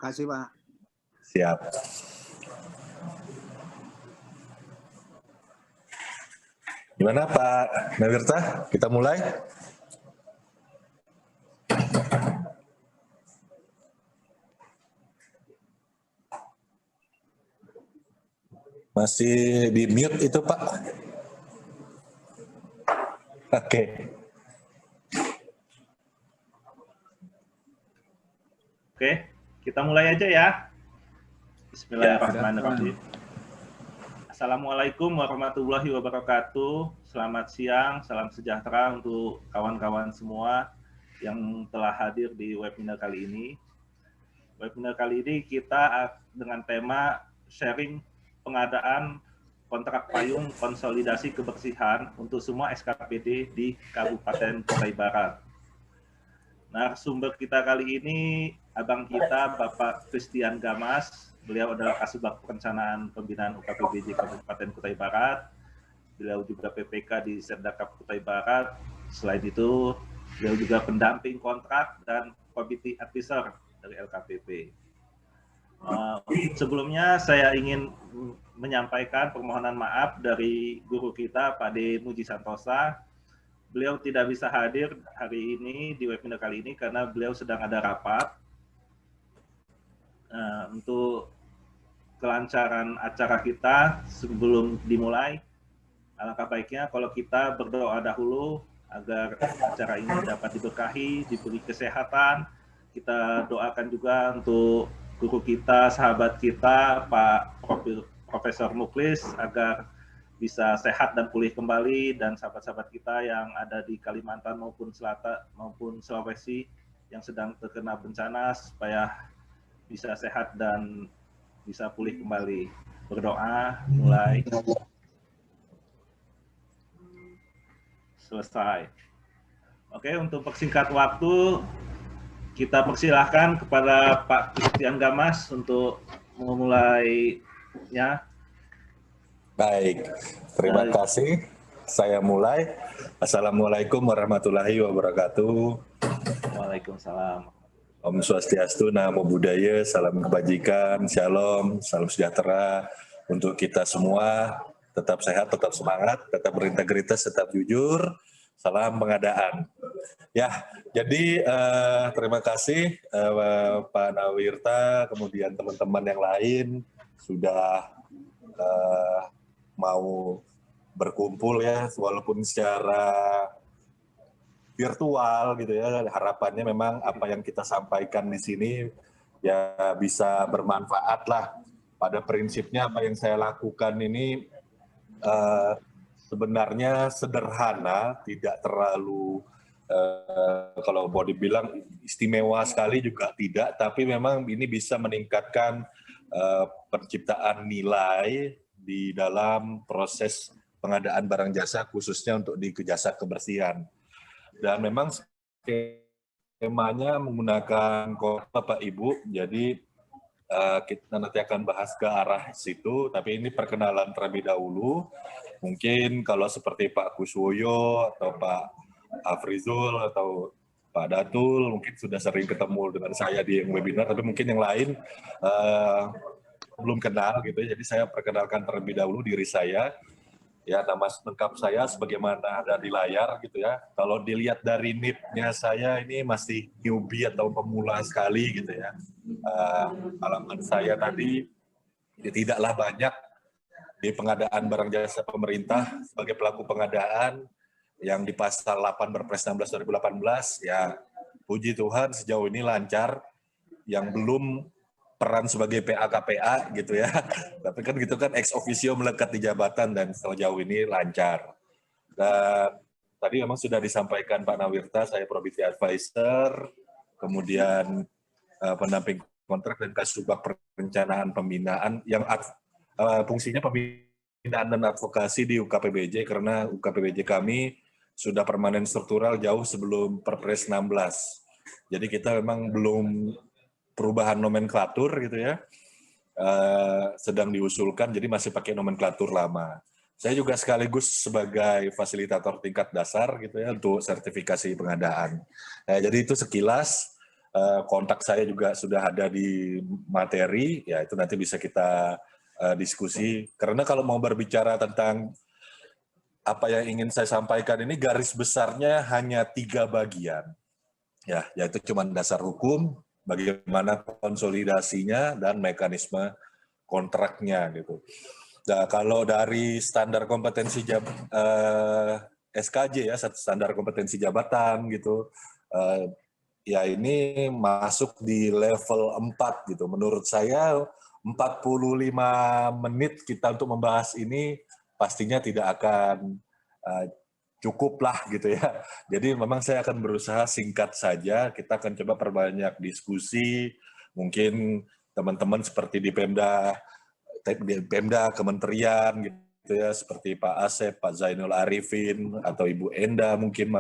kasih Pak. Siap. Gimana Pak Nawirta? Kita mulai? Masih di mute itu Pak? Oke. Oke, kita mulai aja ya. Bismillahirrahmanirrahim. Assalamualaikum warahmatullahi wabarakatuh. Selamat siang, salam sejahtera untuk kawan-kawan semua yang telah hadir di webinar kali ini. Webinar kali ini kita dengan tema sharing pengadaan kontrak payung konsolidasi kebersihan untuk semua SKPD di Kabupaten Kutai Barat. Narasumber kita kali ini abang kita Bapak Christian Gamas. Beliau adalah Kasubag Perencanaan Pembinaan UKPBJ Kabupaten Kutai Barat. Beliau juga PPK di Serdakap Kutai Barat. Selain itu, beliau juga pendamping kontrak dan committee advisor dari LKPP. Sebelumnya saya ingin menyampaikan permohonan maaf dari guru kita Pak D. Muji Santosa. Beliau tidak bisa hadir hari ini di webinar kali ini karena beliau sedang ada rapat. Untuk kelancaran acara kita sebelum dimulai, alangkah baiknya kalau kita berdoa dahulu agar acara ini dapat diberkahi, diberi kesehatan. Kita doakan juga untuk guru kita, sahabat kita, Pak Profesor Muklis, agar bisa sehat dan pulih kembali, dan sahabat-sahabat kita yang ada di Kalimantan maupun Selatan maupun Sulawesi yang sedang terkena bencana supaya bisa sehat dan bisa pulih kembali. Berdoa, mulai. Selesai. Oke, untuk persingkat waktu, kita persilahkan kepada Pak Christian Gamas untuk memulainya. Baik, terima kasih. Saya mulai. Assalamualaikum warahmatullahi wabarakatuh. Waalaikumsalam. Om Swastiastu, Namo Buddhaya, salam kebajikan, shalom, salam sejahtera untuk kita semua. Tetap sehat, tetap semangat, tetap berintegritas, tetap jujur. Salam pengadaan. Ya, jadi terima kasih Pak Nawirta, kemudian teman-teman yang lain sudah mau berkumpul ya, walaupun secara virtual gitu ya. Harapannya memang apa yang kita sampaikan di sini ya bisa bermanfaat lah. Pada prinsipnya apa yang saya lakukan ini sebenarnya sederhana, tidak terlalu kalau mau dibilang istimewa sekali juga tidak, tapi memang ini bisa meningkatkan penciptaan nilai di dalam proses pengadaan barang jasa, khususnya untuk di jasa kebersihan. Dan memang skemanya menggunakan Bapak Ibu, jadi kita nanti akan bahas ke arah situ, tapi ini perkenalan terlebih dahulu. Mungkin kalau seperti Pak Kuswoyo atau Pak Afrizul atau Pak Datul mungkin sudah sering ketemu dengan saya di webinar, tapi mungkin yang lain belum kenal gitu. Jadi saya perkenalkan terlebih dahulu diri saya. Ya, nama lengkap saya sebagaimana ada di layar gitu ya. Kalau dilihat dari NIP-nya saya ini masih newbie atau pemula sekali gitu ya. Pengalaman saya tadi tidaklah banyak di pengadaan barang jasa pemerintah sebagai pelaku pengadaan yang di pasal 8 Perpres 16 2018 ya, puji Tuhan sejauh ini lancar. Yang belum peran sebagai PA-KPA gitu ya, tapi kan gitu kan ex officio melekat di jabatan dan sejauh ini lancar. Dan tadi memang sudah disampaikan Pak Nawirta, saya Probity Advisor, kemudian pendamping kontrak dan Kasubag Perencanaan Pembinaan yang fungsinya pembinaan dan advokasi di UKPBJ, karena UKPBJ kami sudah permanen struktural jauh sebelum Perpres 16. Jadi kita memang belum perubahan nomenklatur gitu ya, sedang diusulkan, jadi masih pakai nomenklatur lama. Saya juga sekaligus sebagai fasilitator tingkat dasar gitu ya untuk sertifikasi pengadaan. Jadi itu sekilas. kontak saya juga sudah ada di materi, ya itu nanti bisa kita diskusi. Karena kalau mau berbicara tentang apa yang ingin saya sampaikan ini, garis besarnya hanya 3 bagian. Ya, yaitu cuma dasar hukum, bagaimana konsolidasinya, dan mekanisme kontraknya gitu. Nah, kalau dari standar kompetensi SKJ ya, standar kompetensi jabatan gitu, ya ini masuk di level 4 gitu. Menurut saya 45 menit kita untuk membahas ini pastinya tidak akan cukup lah gitu ya. Jadi memang saya akan berusaha singkat saja, kita akan coba perbanyak diskusi, mungkin teman-teman seperti di Pemda, kementerian gitu ya, seperti Pak Asep, Pak Zainul Arifin, atau Ibu Enda mungkin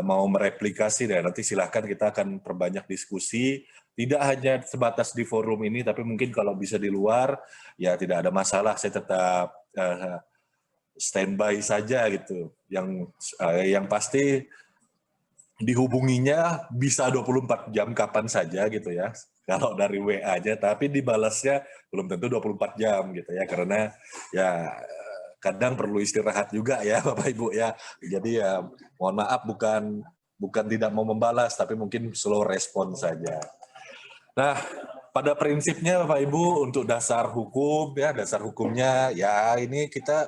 mau mereplikasi, dan nanti silahkan kita akan perbanyak diskusi, tidak hanya sebatas di forum ini, tapi mungkin kalau bisa di luar, ya tidak ada masalah, saya tetap standby saja gitu. Yang pasti dihubunginya bisa 24 jam kapan saja gitu ya. Kalau dari WA aja, tapi dibalasnya belum tentu 24 jam gitu ya, karena ya kadang perlu istirahat juga ya Bapak Ibu ya. Jadi ya mohon maaf, bukan tidak mau membalas, tapi mungkin slow respon saja. Nah, pada prinsipnya Bapak Ibu, untuk dasar hukum ya, dasar hukumnya ya ini kita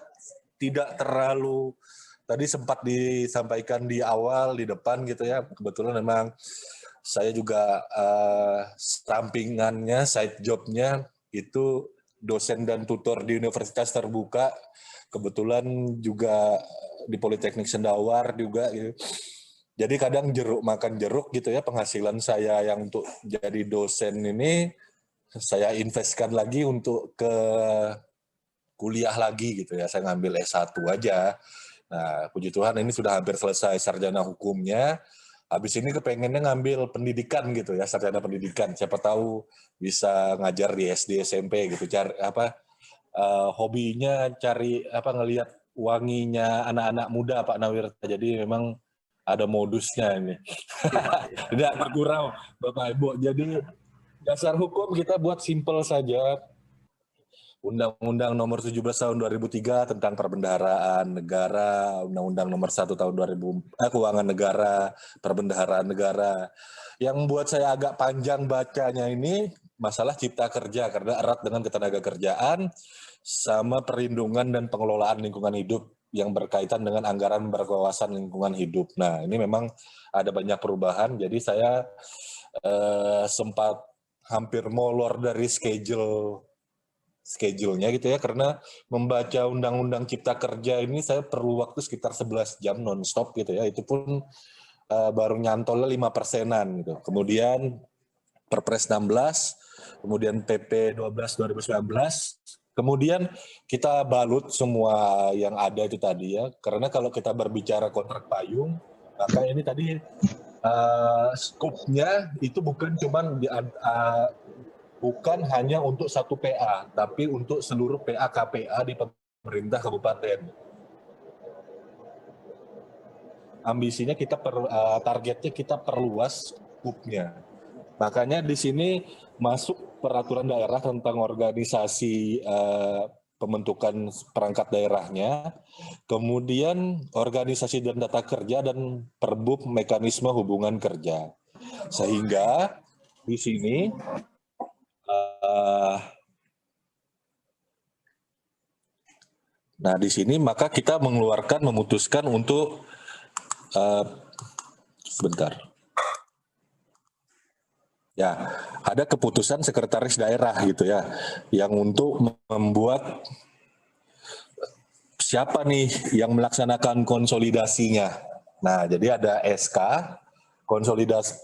tidak terlalu, tadi sempat disampaikan di awal, di depan gitu ya, kebetulan memang saya juga sampingannya, side jobnya itu dosen dan tutor di Universitas Terbuka, kebetulan juga di Politeknik Sendawar juga gitu. Jadi kadang jeruk makan jeruk gitu ya, penghasilan saya yang untuk jadi dosen ini saya investkan lagi untuk ke kuliah lagi gitu ya, saya ngambil S1 aja. Nah, puji Tuhan ini sudah hampir selesai sarjana hukumnya. Habis ini kepengennya ngambil pendidikan gitu ya, sarjana pendidikan. Siapa tahu bisa ngajar di SD, SMP gitu. Cari hobinya cari ngelihat wanginya anak-anak muda Pak Nawirta. Jadi memang ada modusnya ini. Tidak bergurau Bapak Ibu. Jadi dasar hukum kita buat simpel saja. Undang-Undang nomor 17 tahun 2003 tentang perbendaharaan negara, Undang-Undang nomor 1 tahun 2000 keuangan negara, perbendaharaan negara. Yang buat saya agak panjang bacanya ini masalah cipta kerja, karena erat dengan ketenaga kerjaan sama perlindungan dan pengelolaan lingkungan hidup yang berkaitan dengan anggaran berkewawasan lingkungan hidup. Nah, ini memang ada banyak perubahan, jadi saya sempat hampir molor dari schedule-nya gitu ya, karena membaca Undang-Undang Cipta Kerja ini saya perlu waktu sekitar 11 jam non-stop gitu ya, itu pun baru nyantolnya 5%-an gitu. Kemudian Perpres 16, kemudian PP 12 2019, kemudian kita balut semua yang ada itu tadi ya, karena kalau kita berbicara kontrak payung, maka ini tadi skopnya itu bukan cuman bukan hanya untuk satu PA, tapi untuk seluruh PA KPA di pemerintah kabupaten. Ambisinya kita targetnya kita perluas skupnya. Makanya di sini masuk peraturan daerah tentang organisasi pembentukan perangkat daerahnya, kemudian organisasi dan tata kerja, dan Perbub mekanisme hubungan kerja. Sehingga di sini nah di sini maka kita memutuskan untuk sebentar. Ya, ada keputusan sekretaris daerah gitu ya, yang untuk membuat siapa nih yang melaksanakan konsolidasinya. Nah, jadi ada SK,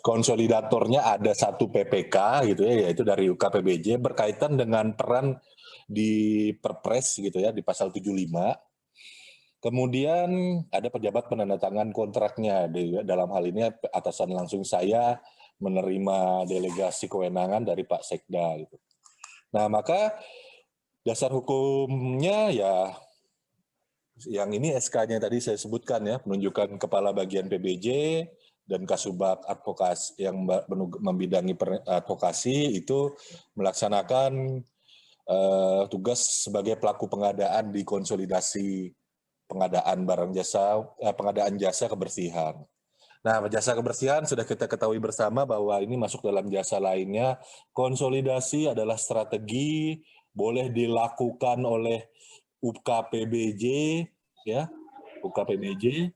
konsolidatornya ada satu PPK gitu ya, yaitu dari UKPBJ, berkaitan dengan peran di Perpres gitu ya, di pasal 75. Kemudian ada pejabat penandatangan kontraknya, dalam hal ini atasan langsung saya menerima delegasi kewenangan dari Pak Sekda gitu. Nah, maka dasar hukumnya ya yang ini SK-nya tadi saya sebutkan ya, penunjukan kepala bagian PBJ, dan Kasubag Advokasi yang membidangi advokasi itu melaksanakan tugas sebagai pelaku pengadaan di konsolidasi pengadaan barang jasa, pengadaan jasa kebersihan. Nah, jasa kebersihan sudah kita ketahui bersama bahwa ini masuk dalam jasa lainnya. Konsolidasi adalah strategi boleh dilakukan oleh UKPBJ, ya, UKPBJ.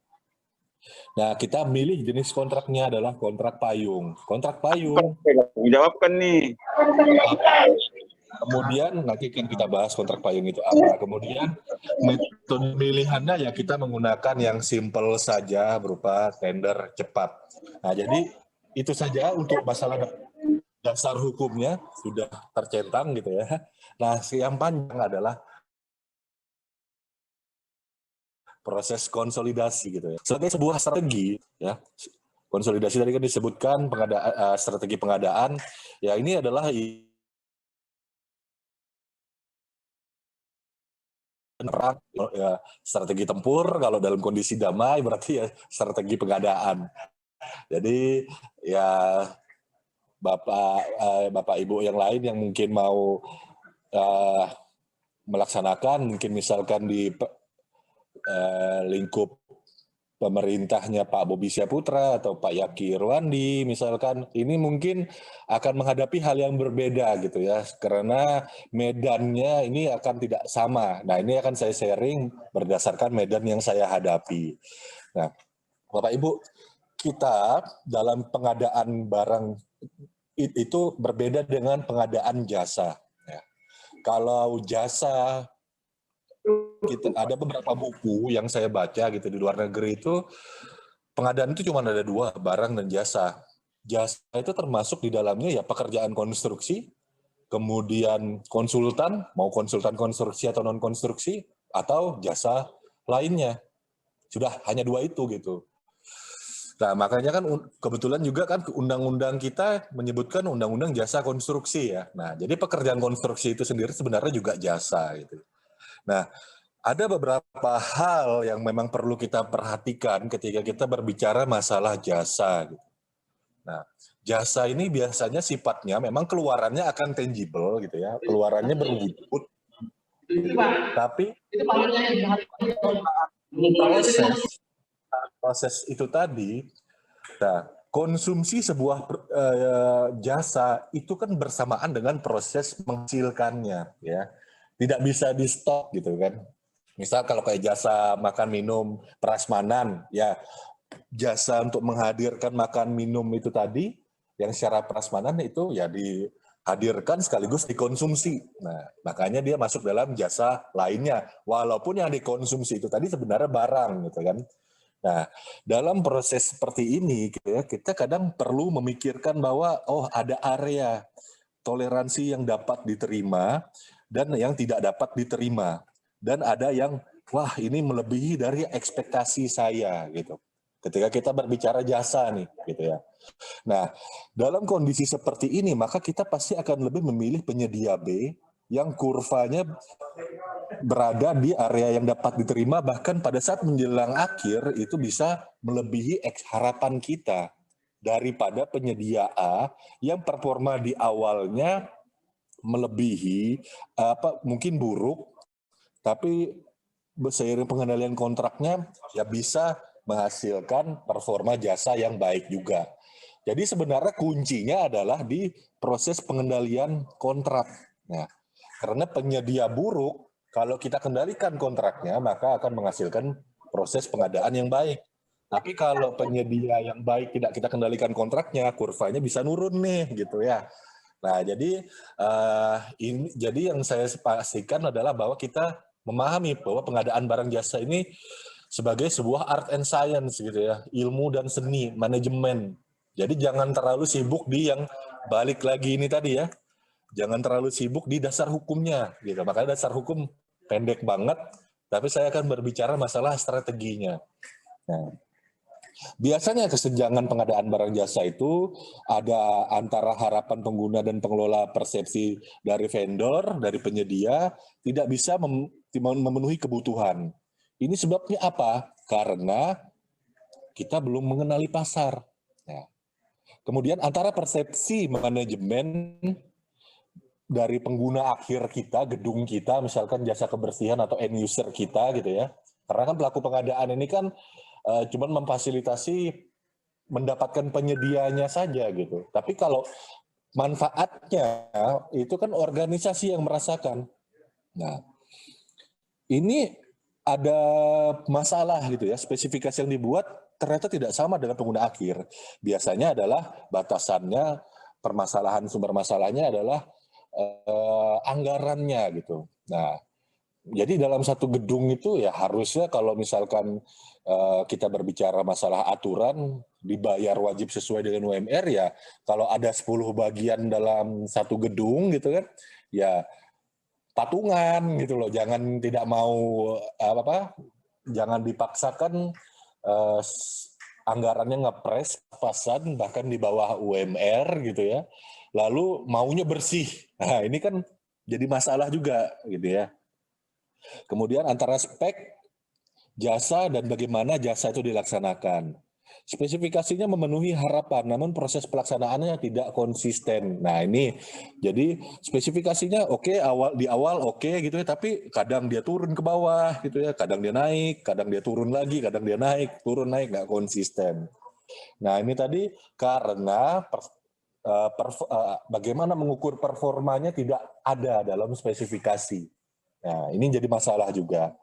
Nah, kita milih jenis kontraknya adalah kontrak payung. Kontrak payung. Menjawabkan nih. Kemudian nanti kan kita bahas kontrak payung itu apa. Kemudian metode pilihannya ya kita menggunakan yang simple saja berupa tender cepat. Nah, jadi itu saja untuk masalah dasar hukumnya sudah tercentang gitu ya. Nah, yang panjang adalah proses konsolidasi gitu ya. Sebagai sebuah strategi ya. Konsolidasi tadi kan disebutkan strategi pengadaan. Ya ini adalah ya, strategi tempur, kalau dalam kondisi damai berarti ya strategi pengadaan. Jadi ya Bapak Ibu yang lain yang mungkin mau melaksanakan, mungkin misalkan di lingkup pemerintahnya Pak Bobi Syaputra atau Pak Yaki Irwandi misalkan, ini mungkin akan menghadapi hal yang berbeda gitu ya, karena medannya ini akan tidak sama. Nah, ini akan saya sharing berdasarkan medan yang saya hadapi. Nah, Bapak Ibu, kita dalam pengadaan barang itu berbeda dengan pengadaan jasa. Ya. Kalau jasa, kita ada beberapa buku yang saya baca gitu di luar negeri itu pengadaan itu cuma ada dua, barang dan jasa. Jasa itu termasuk di dalamnya ya pekerjaan konstruksi, kemudian konsultan, mau konsultan konstruksi atau non konstruksi, atau jasa lainnya. Sudah hanya dua itu gitu. Nah, makanya kan kebetulan juga kan undang-undang kita menyebutkan undang-undang jasa konstruksi ya. Nah, jadi pekerjaan konstruksi itu sendiri sebenarnya juga jasa gitu. Nah, ada beberapa hal yang memang perlu kita perhatikan ketika kita berbicara masalah jasa. Nah, jasa ini biasanya sifatnya memang keluarannya akan tangible gitu ya, keluarannya berwujud. Tapi proses itu tadi, nah, konsumsi sebuah jasa itu kan bersamaan dengan proses menghasilkannya, ya, tidak bisa di stop gitu kan. Misal kalau kayak jasa makan minum prasmanan, ya jasa untuk menghadirkan makan minum itu tadi, yang secara prasmanan itu ya dihadirkan sekaligus dikonsumsi. Nah, makanya dia masuk dalam jasa lainnya, walaupun yang dikonsumsi itu tadi sebenarnya barang gitu kan. Nah, dalam proses seperti ini kita kadang perlu memikirkan bahwa oh ada area toleransi yang dapat diterima dan yang tidak dapat diterima. Dan ada yang, wah ini melebihi dari ekspektasi saya gitu. Ketika kita berbicara jasa nih gitu ya. Nah, dalam kondisi seperti ini maka kita pasti akan lebih memilih penyedia B yang kurvanya berada di area yang dapat diterima, bahkan pada saat menjelang akhir itu bisa melebihi harapan kita daripada penyedia A yang performa di awalnya melebihi mungkin buruk, tapi seiring pengendalian kontraknya ya bisa menghasilkan performa jasa yang baik juga. Jadi sebenarnya kuncinya adalah di proses pengendalian kontrak. Nah, karena penyedia buruk, kalau kita kendalikan kontraknya maka akan menghasilkan proses pengadaan yang baik. Tapi kalau penyedia yang baik tidak kita kendalikan kontraknya, kurvanya bisa nurun nih gitu ya. Nah, jadi yang saya pastikan adalah bahwa kita memahami bahwa pengadaan barang jasa ini sebagai sebuah art and science gitu ya, ilmu dan seni, manajemen. Jadi jangan terlalu sibuk di yang balik lagi ini tadi ya, jangan terlalu sibuk di dasar hukumnya gitu. Makanya dasar hukum pendek banget, tapi saya akan berbicara masalah strateginya. Nah, biasanya kesenjangan pengadaan barang jasa itu ada antara harapan pengguna dan pengelola persepsi dari vendor, dari penyedia, tidak bisa memenuhi kebutuhan. Ini sebabnya apa? Karena kita belum mengenali pasar. Kemudian antara persepsi manajemen dari pengguna akhir kita, gedung kita, misalkan jasa kebersihan atau end user kita gitu ya. Karena kan pelaku pengadaan ini kan cuman memfasilitasi mendapatkan penyedianya saja gitu. Tapi kalau manfaatnya itu kan organisasi yang merasakan. Nah, ini ada masalah gitu ya, spesifikasi yang dibuat ternyata tidak sama dengan pengguna akhir. Biasanya adalah batasannya, permasalahan sumber masalahnya adalah anggarannya gitu. Nah, jadi dalam satu gedung itu ya harusnya kalau misalkan kita berbicara masalah aturan, dibayar wajib sesuai dengan UMR ya, kalau ada 10 bagian dalam satu gedung gitu kan, ya patungan gitu loh, jangan tidak mau jangan dipaksakan anggarannya ngepres pasan bahkan di bawah UMR gitu ya, lalu maunya bersih. Nah ini kan jadi masalah juga gitu ya. Kemudian antara spek jasa dan bagaimana jasa itu dilaksanakan. Spesifikasinya memenuhi harapan, namun proses pelaksanaannya tidak konsisten. Nah ini, jadi spesifikasinya oke, di awal oke gitu ya, tapi kadang dia turun ke bawah gitu ya, kadang dia naik, kadang dia turun lagi, kadang dia naik, turun naik, nggak konsisten. Nah ini tadi karena bagaimana mengukur performanya tidak ada dalam spesifikasi. Nah ini jadi masalah juga.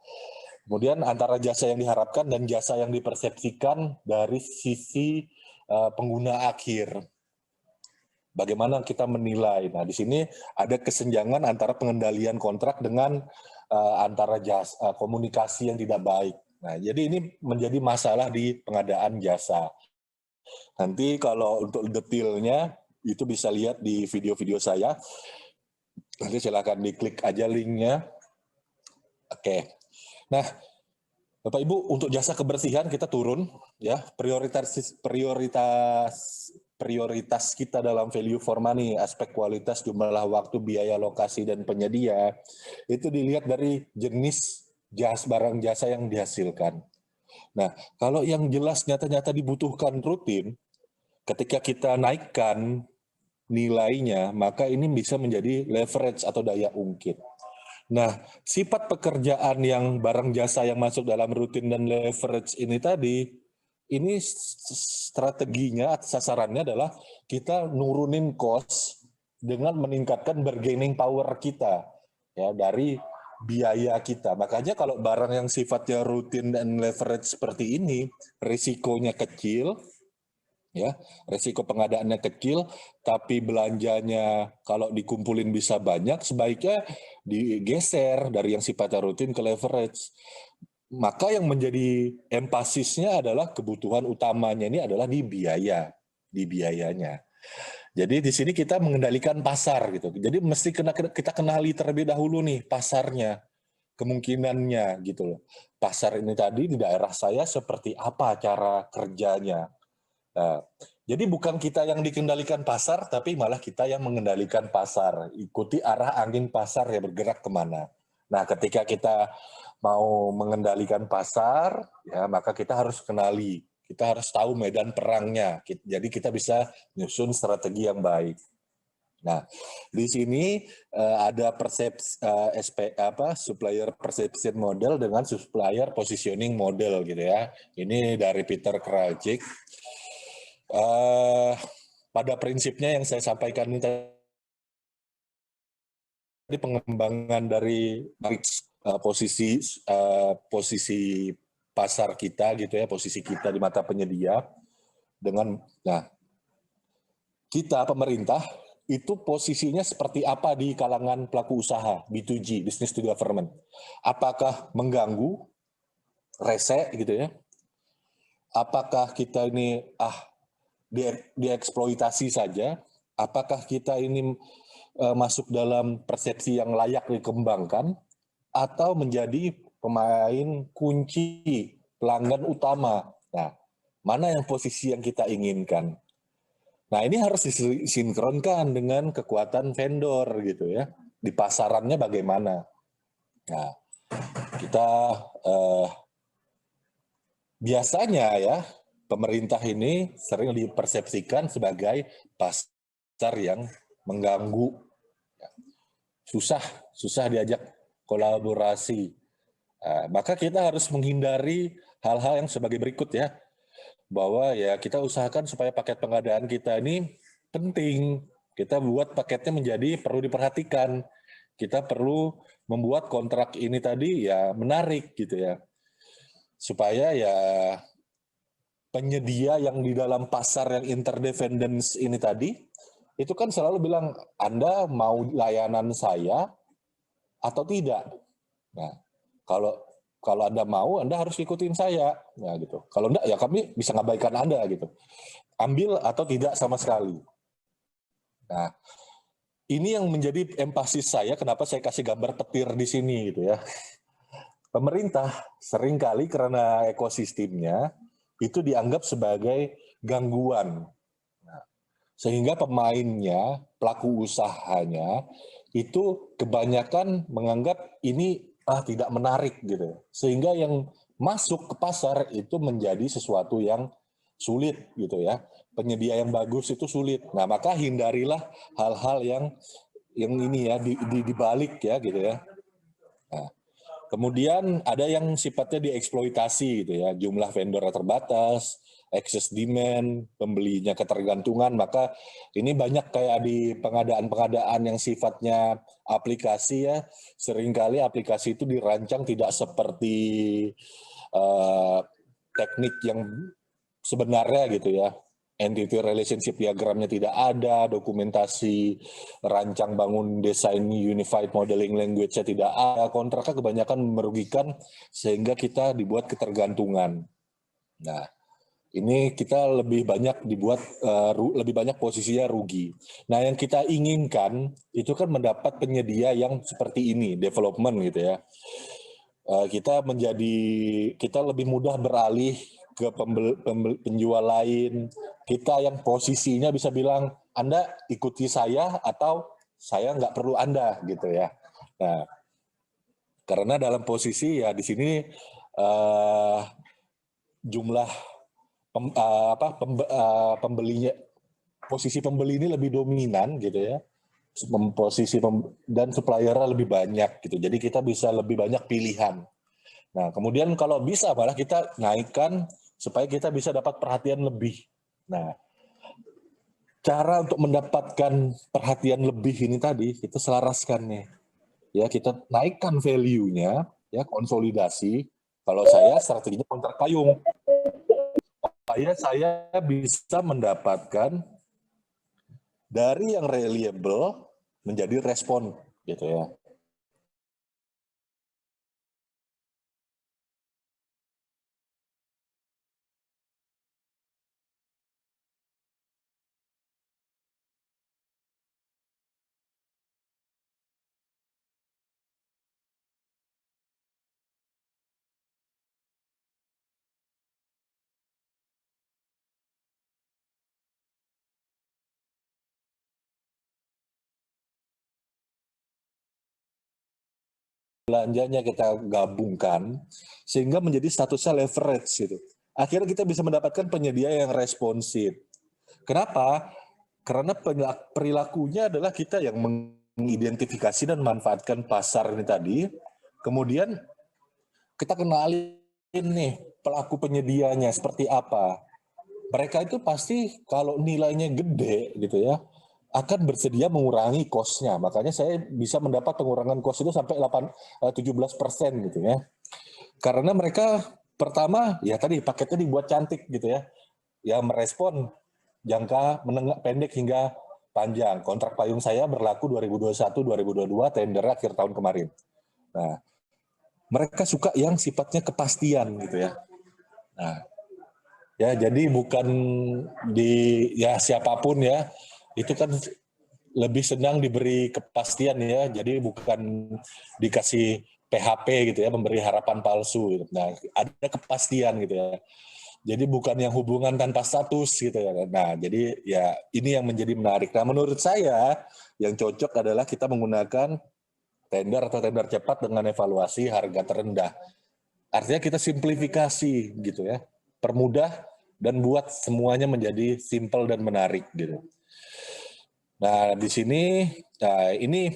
Kemudian antara jasa yang diharapkan dan jasa yang dipersepsikan dari sisi pengguna akhir. Bagaimana kita menilai? Nah, di sini ada kesenjangan antara pengendalian kontrak dengan antara jasa, komunikasi yang tidak baik. Nah, jadi ini menjadi masalah di pengadaan jasa. Nanti kalau untuk detailnya itu bisa lihat di video-video saya. Nanti silakan diklik aja linknya. Oke. Nah, Bapak Ibu, untuk jasa kebersihan kita turun ya, prioritas kita dalam value for money, aspek kualitas, jumlah waktu, biaya, lokasi dan penyedia itu dilihat dari jenis barang jasa yang dihasilkan. Nah, kalau yang jelas nyata-nyata dibutuhkan rutin, ketika kita naikkan nilainya, maka ini bisa menjadi leverage atau daya ungkit. Nah, sifat pekerjaan yang barang jasa yang masuk dalam rutin dan leverage ini tadi, ini strateginya, sasarannya adalah kita nurunin cost dengan meningkatkan bargaining power kita ya dari biaya kita. Makanya kalau barang yang sifatnya rutin dan leverage seperti ini, risikonya kecil, ya resiko pengadaannya kecil tapi belanjanya kalau dikumpulin bisa banyak, sebaiknya digeser dari yang sifatnya rutin ke leverage. Maka yang menjadi empasisnya adalah kebutuhan utamanya ini adalah di biayanya. Jadi di sini kita mengendalikan pasar gitu. Jadi mesti kita kenali terlebih dahulu nih pasarnya, kemungkinannya gitu loh. Pasar ini tadi di daerah saya seperti apa cara kerjanya. Nah, jadi bukan kita yang dikendalikan pasar, tapi malah kita yang mengendalikan pasar. Ikuti arah angin pasar ya bergerak kemana. Nah, ketika kita mau mengendalikan pasar, ya maka kita harus kenali. Kita harus tahu medan perangnya. Jadi kita bisa nyusun strategi yang baik. Nah, di sini ada supplier perception model dengan supplier positioning model gitu ya. Ini dari Peter Krajcik. Pada prinsipnya yang saya sampaikan ini tadi pengembangan dari posisi pasar kita gitu ya, posisi kita di mata penyedia dengan kita pemerintah itu posisinya seperti apa di kalangan pelaku usaha B2G, business to government. Apakah mengganggu, rese gitu ya? Apakah kita ini dieksploitasi saja? Apakah kita ini masuk dalam persepsi yang layak dikembangkan atau menjadi pemain kunci pelanggan utama? Nah, mana yang posisi yang kita inginkan? Nah, ini harus disinkronkan dengan kekuatan vendor gitu ya. Di pasarannya bagaimana? Nah, kita biasanya ya pemerintah ini sering dipersepsikan sebagai pasar yang mengganggu, susah diajak kolaborasi. Maka kita harus menghindari hal-hal yang sebagai berikut ya, bahwa ya kita usahakan supaya paket pengadaan kita ini penting. Kita buat paketnya menjadi perlu diperhatikan. Kita perlu membuat kontrak ini tadi ya menarik gitu ya, supaya ya penyedia yang di dalam pasar yang interdependence ini tadi, itu kan selalu bilang, Anda mau layanan saya atau tidak. Nah, kalau Anda mau, Anda harus ikutin saya. Nah, gitu. Kalau enggak, ya kami bisa ngabaikan Anda gitu. Ambil atau tidak sama sekali. Nah, ini yang menjadi empasis saya, kenapa saya kasih gambar petir di sini gitu ya. Pemerintah seringkali karena ekosistemnya itu dianggap sebagai gangguan. Nah, sehingga pemainnya, pelaku usahanya, itu kebanyakan menganggap ini tidak menarik gitu. Sehingga yang masuk ke pasar itu menjadi sesuatu yang sulit gitu ya. Penyedia yang bagus itu sulit. Nah, maka hindarilah hal-hal yang ini ya dibalik ya gitu ya. Nah, kemudian ada yang sifatnya dieksploitasi gitu ya, jumlah vendor terbatas, excess demand, pembelinya ketergantungan, maka ini banyak kayak di pengadaan-pengadaan yang sifatnya aplikasi ya, seringkali aplikasi itu dirancang tidak seperti teknik yang sebenarnya gitu ya. Entity relationship diagramnya tidak ada, dokumentasi rancang bangun desain unified modeling language-nya tidak ada, kontraknya kebanyakan merugikan sehingga kita dibuat ketergantungan. Nah, ini kita lebih banyak dibuat lebih banyak posisinya rugi. Nah, yang kita inginkan itu kan mendapat penyedia yang seperti ini, development gitu ya. Kita lebih mudah beralih ke penjual lain. Kita yang posisinya bisa bilang, Anda ikuti saya atau saya nggak perlu Anda gitu ya. Nah, karena dalam posisi ya di sini jumlah pembelinya, posisi pembeli ini lebih dominan gitu ya. Dan suppliernya lebih banyak gitu. Jadi kita bisa lebih banyak pilihan. Nah, kemudian kalau bisa malah kita naikkan supaya kita bisa dapat perhatian lebih. Nah, cara untuk mendapatkan perhatian lebih ini tadi kita selaraskan nih. Ya, kita naikkan value-nya, ya konsolidasi. Kalau saya strateginya kontrak payung. Supaya saya bisa mendapatkan dari yang reliable menjadi respon gitu ya. Belanjanya kita gabungkan sehingga menjadi statusnya leverage gitu. Akhirnya kita bisa mendapatkan penyedia yang responsif. Kenapa? Karena perilakunya adalah kita yang mengidentifikasi dan manfaatkan pasar ini tadi. Kemudian kita kenalin nih pelaku penyedianya seperti apa. Mereka itu pasti kalau nilainya gede gitu ya, akan bersedia mengurangi cost-nya. Makanya saya bisa mendapat pengurangan cost itu sampai 17% gitu ya. Karena mereka pertama ya tadi paketnya dibuat cantik gitu ya. Ya merespon jangka menengah pendek hingga panjang. Kontrak payung saya berlaku 2021-2022, tender akhir tahun kemarin. Nah, mereka suka yang sifatnya kepastian gitu ya. Nah, ya jadi bukan ya siapapun ya, itu kan lebih senang diberi kepastian ya, jadi bukan dikasih PHP gitu ya, memberi harapan palsu gitu. Nah, ada kepastian gitu ya. Jadi bukan yang hubungan tanpa status gitu ya. Nah, jadi ya ini yang menjadi menarik. Nah, menurut saya yang cocok adalah kita menggunakan tender atau tender cepat dengan evaluasi harga terendah. Artinya kita simplifikasi gitu ya. Permudah dan buat semuanya menjadi simple dan menarik gitu. Nah, di sini, ini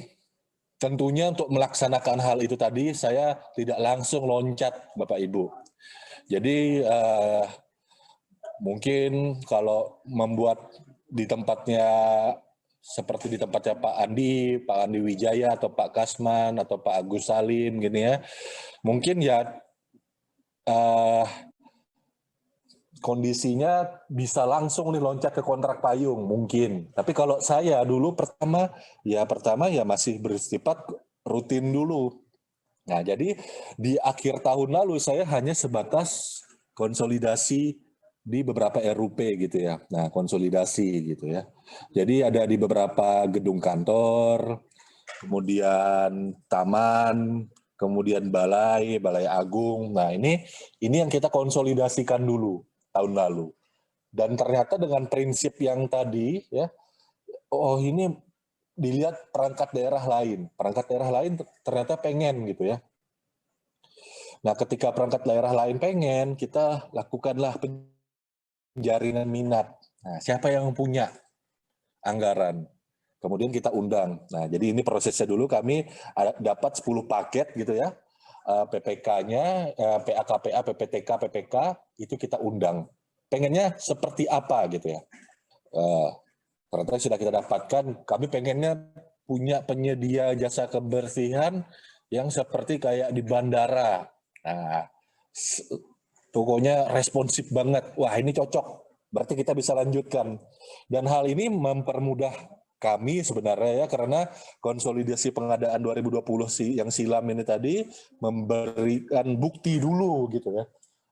tentunya untuk melaksanakan hal itu tadi, saya tidak langsung loncat, Bapak Ibu. Jadi, mungkin kalau membuat di tempatnya, seperti di tempatnya Pak Andi Wijaya, atau Pak Kasman, atau Pak Agus Salim, gini ya, mungkin ya kondisinya bisa langsung nih loncat ke kontrak payung mungkin. Tapi kalau saya dulu pertama ya masih bersifat rutin dulu. Nah, jadi di akhir tahun lalu saya hanya sebatas konsolidasi di beberapa RUP gitu ya. Nah, konsolidasi gitu ya. Jadi ada di beberapa gedung kantor, kemudian taman, kemudian balai agung. Nah, ini yang kita konsolidasikan dulu tahun lalu. Dan ternyata dengan prinsip yang tadi ya, oh ini dilihat perangkat daerah lain ternyata pengen gitu ya. Nah, ketika perangkat daerah lain pengen, kita lakukanlah penjaringan minat. Nah, siapa yang punya anggaran? Kemudian kita undang. Nah, jadi ini prosesnya dulu, kami dapat 10 paket gitu ya. PPK-nya, PAKPA, PPTK, PPK, itu kita undang. Pengennya seperti apa gitu ya. Ternyata sudah kita dapatkan, kami pengennya punya penyedia jasa kebersihan yang seperti kayak di bandara. Nah, pokoknya responsif banget. Wah, ini cocok. Berarti kita bisa lanjutkan. Dan hal ini mempermudah kami sebenarnya ya, karena konsolidasi pengadaan 2020 yang silam ini tadi memberikan bukti dulu gitu ya.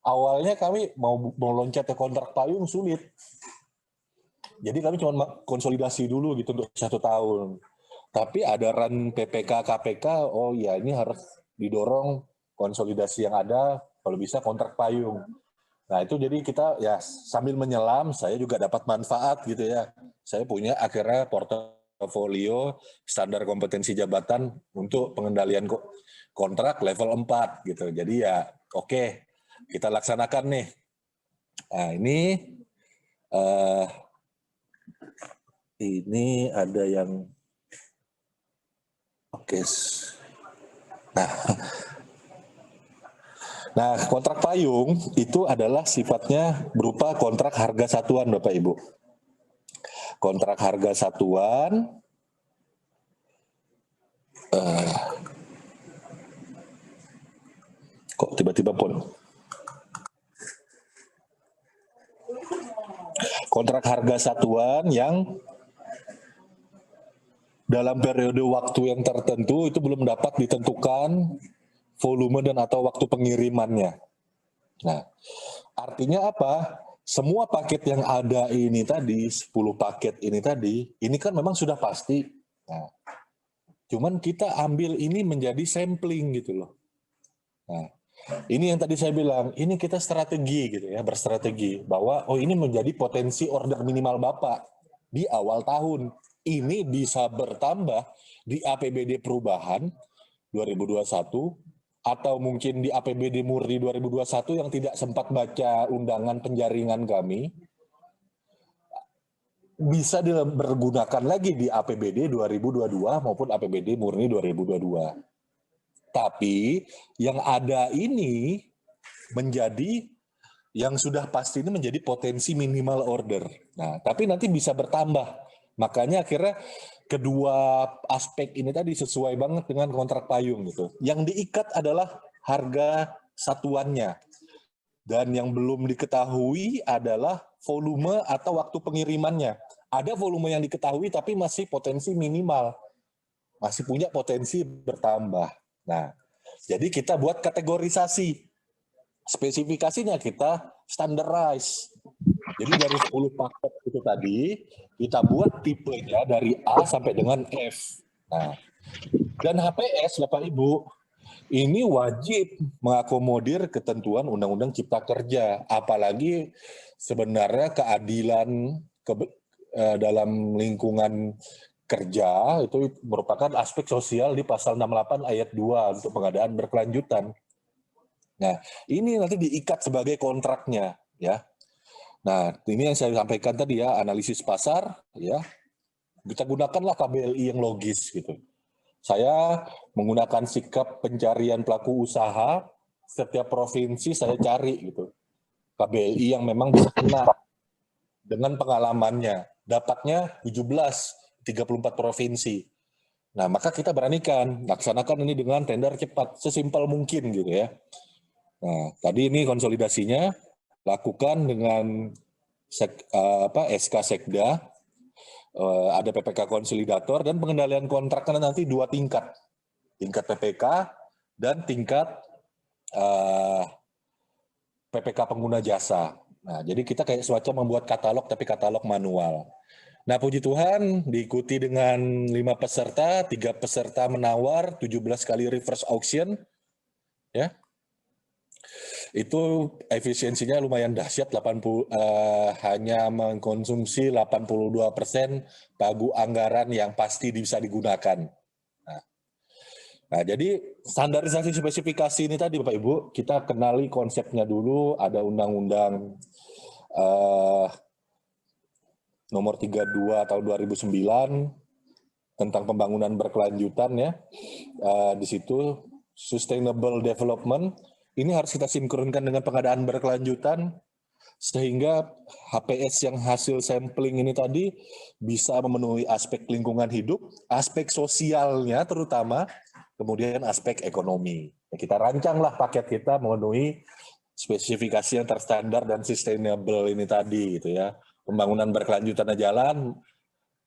Awalnya kami mau loncat ke kontrak payung sulit. Jadi kami cuma konsolidasi dulu gitu untuk 1 tahun. Tapi ada run PPK, KPK, oh ya ini harus didorong konsolidasi yang ada, kalau bisa kontrak payung. Nah itu jadi kita ya sambil menyelam, saya juga dapat manfaat gitu ya. Saya punya akhirnya portofolio standar kompetensi jabatan untuk pengendalian kontrak level 4 gitu. Jadi ya oke, kita laksanakan nih. Nah ini ada yang oke. Nah, kontrak payung itu adalah sifatnya berupa kontrak harga satuan, Bapak Ibu. Kontrak harga satuan kok tiba-tiba pun. Kontrak harga satuan yang dalam periode waktu yang tertentu itu belum dapat ditentukan volume dan atau waktu pengirimannya. Nah, artinya apa? Semua paket yang ada ini tadi, 10 paket ini tadi, ini kan memang sudah pasti. Nah, cuman kita ambil ini menjadi sampling gitu loh. Nah, ini yang tadi saya bilang, ini kita strategi gitu ya, berstrategi bahwa oh ini menjadi potensi order minimal Bapak di awal tahun. Ini bisa bertambah di APBD perubahan 2021 atau mungkin di APBD murni 2021 yang tidak sempat baca undangan penjaringan kami, bisa dipergunakan lagi di APBD 2022 maupun APBD murni 2022. Tapi yang ada ini menjadi, yang sudah pasti ini menjadi potensi minimal order. Nah, tapi nanti bisa bertambah. Makanya akhirnya kedua aspek ini tadi sesuai banget dengan kontrak payung gitu. Yang diikat adalah harga satuannya. Dan yang belum diketahui adalah volume atau waktu pengirimannya. Ada volume yang diketahui tapi masih potensi minimal. Masih punya potensi bertambah. Nah, jadi kita buat kategorisasi. Spesifikasinya kita standardize. Jadi dari 10 paket itu tadi, kita buat tipenya dari A sampai dengan F. Nah, dan HPS, Bapak Ibu, ini wajib mengakomodir ketentuan Undang-Undang Cipta Kerja. Apalagi sebenarnya keadilan dalam lingkungan kerja itu merupakan aspek sosial di pasal 68 ayat 2 untuk pengadaan berkelanjutan. Nah, ini nanti diikat sebagai kontraknya ya. Nah, ini yang saya sampaikan tadi ya, analisis pasar, ya. Kita gunakanlah KBLI yang logis gitu. Saya menggunakan sikap pencarian pelaku usaha, setiap provinsi saya cari gitu. KBLI yang memang bisa kena dengan pengalamannya. Dapatnya 17, 34 provinsi. Nah, maka kita beranikan, laksanakan ini dengan tender cepat, sesimpel mungkin gitu ya. Nah, tadi ini konsolidasinya, lakukan dengan SK Sekda, ada PPK konsolidator, dan pengendalian kontraknya nanti 2 tingkat. Tingkat PPK dan tingkat PPK pengguna jasa. Nah, jadi kita kayak semacam membuat katalog, tapi katalog manual. Nah, puji Tuhan diikuti dengan 5 peserta, 3 peserta menawar, 17 kali reverse auction, ya. Itu efisiensinya lumayan dahsyat, hanya mengkonsumsi 82% pagu anggaran yang pasti bisa digunakan. Nah, jadi standarisasi spesifikasi ini tadi Bapak Ibu, kita kenali konsepnya dulu, ada Undang-Undang nomor 32 tahun 2009 tentang pembangunan berkelanjutan ya. Di situ sustainable development ini harus kita sinkronkan dengan pengadaan berkelanjutan sehingga HPS yang hasil sampling ini tadi bisa memenuhi aspek lingkungan hidup, aspek sosialnya terutama, kemudian aspek ekonomi. Kita rancanglah paket kita memenuhi spesifikasi yang terstandar dan sustainable ini tadi gitu ya. Pembangunan berkelanjutan jalan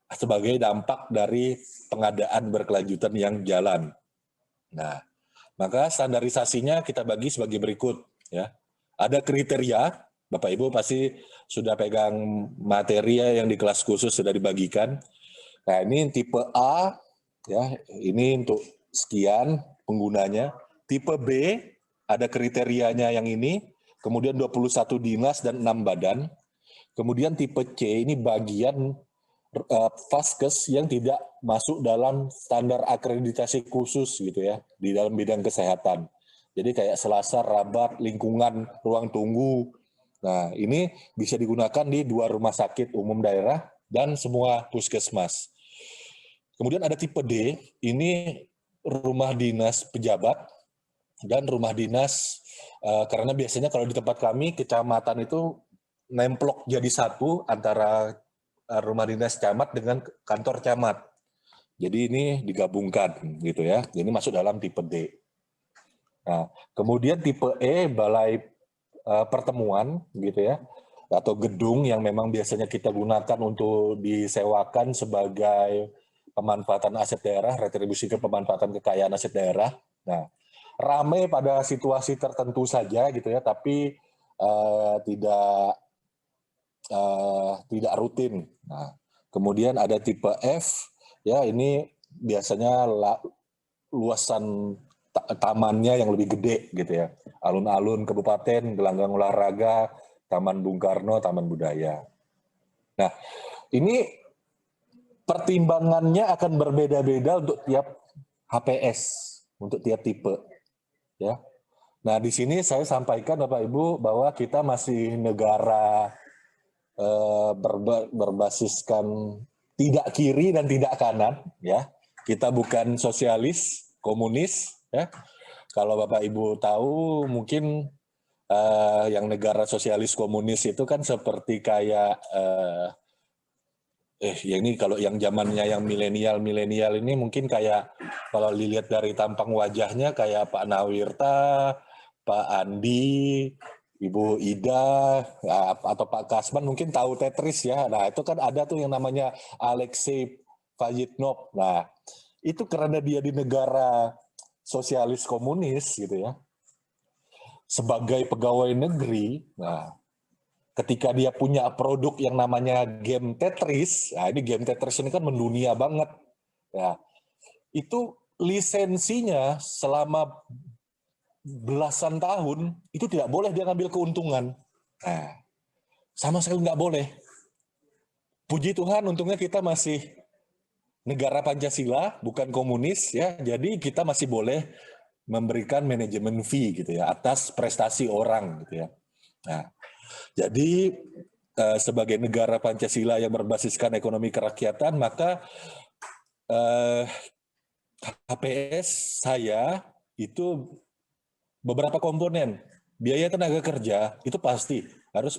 sebagai dampak dari pengadaan berkelanjutan yang jalan. Nah, maka standarisasinya kita bagi sebagai berikut ya. Ada kriteria, Bapak Ibu pasti sudah pegang materi yang di kelas khusus sudah dibagikan. Nah, ini tipe A ya, ini untuk sekian penggunanya. Tipe B ada kriterianya yang ini, kemudian 21 dinas dan 6 badan. Kemudian tipe C ini bagian Vaskes yang tidak masuk dalam standar akreditasi khusus gitu ya di dalam bidang kesehatan. Jadi kayak selasar, rabat, lingkungan, ruang tunggu. Nah, ini bisa digunakan di 2 rumah sakit umum daerah dan semua puskesmas. Kemudian ada tipe D, ini rumah dinas pejabat dan rumah dinas, karena biasanya kalau di tempat kami, kecamatan itu nemplok jadi satu antara rumah dinas camat dengan kantor camat. Jadi ini digabungkan gitu ya. Jadi masuk dalam tipe D. Nah, kemudian tipe E balai pertemuan gitu ya, atau gedung yang memang biasanya kita gunakan untuk disewakan sebagai pemanfaatan aset daerah, retribusi ke pemanfaatan kekayaan aset daerah. Nah, ramai pada situasi tertentu saja gitu ya, tapi tidak rutin. Nah, kemudian ada tipe F, ya ini biasanya luasan tamannya yang lebih gede gitu ya. Alun-alun kabupaten, gelanggang olahraga, Taman Bung Karno, Taman Budaya. Nah, ini pertimbangannya akan berbeda-beda untuk tiap HPS, untuk tiap tipe. Ya. Nah, di sini saya sampaikan Bapak Ibu bahwa kita masih negara berbasiskan tidak kiri dan tidak kanan, ya. Kita bukan sosialis, komunis, ya. Kalau Bapak Ibu tahu, mungkin yang negara sosialis komunis itu kan seperti kayak ya ini kalau yang zamannya yang milenial ini mungkin kayak kalau dilihat dari tampang wajahnya kayak Pak Nawirta, Pak Andi, Ibu Ida, atau Pak Kasman mungkin tahu Tetris ya. Nah itu kan ada tuh yang namanya Alexei Fajitnov. Nah itu karena dia di negara sosialis komunis gitu ya. Sebagai pegawai negeri, nah ketika dia punya produk yang namanya game Tetris, nah ini game Tetris ini kan mendunia banget. Ya, itu lisensinya selama belasan tahun itu tidak boleh dia ngambil keuntungan. Nah, sama sekali nggak boleh. Puji Tuhan, untungnya kita masih negara Pancasila, bukan komunis ya. Jadi kita masih boleh memberikan manajemen fee gitu ya atas prestasi orang gitu ya. Nah, jadi sebagai negara Pancasila yang berbasiskan ekonomi kerakyatan, maka HPS saya itu beberapa komponen. Biaya tenaga kerja itu pasti harus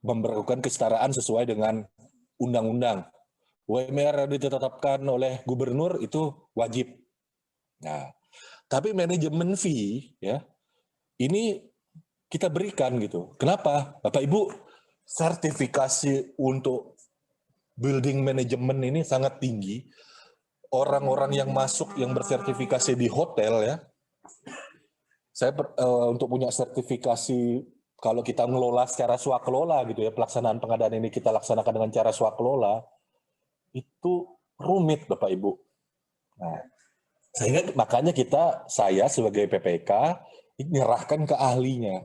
memberlakukan kesetaraan sesuai dengan undang-undang. UMR yang ditetapkan oleh gubernur itu wajib. Nah, tapi manajemen fee ya ini kita berikan gitu. Kenapa? Bapak Ibu, sertifikasi untuk building management ini sangat tinggi. Orang-orang yang masuk yang bersertifikasi di hotel ya, saya untuk punya sertifikasi kalau kita ngelola secara swakelola gitu ya, pelaksanaan pengadaan ini kita laksanakan dengan cara swakelola, itu rumit Bapak Ibu. Nah, sehingga makanya saya sebagai PPK menyerahkan ke ahlinya.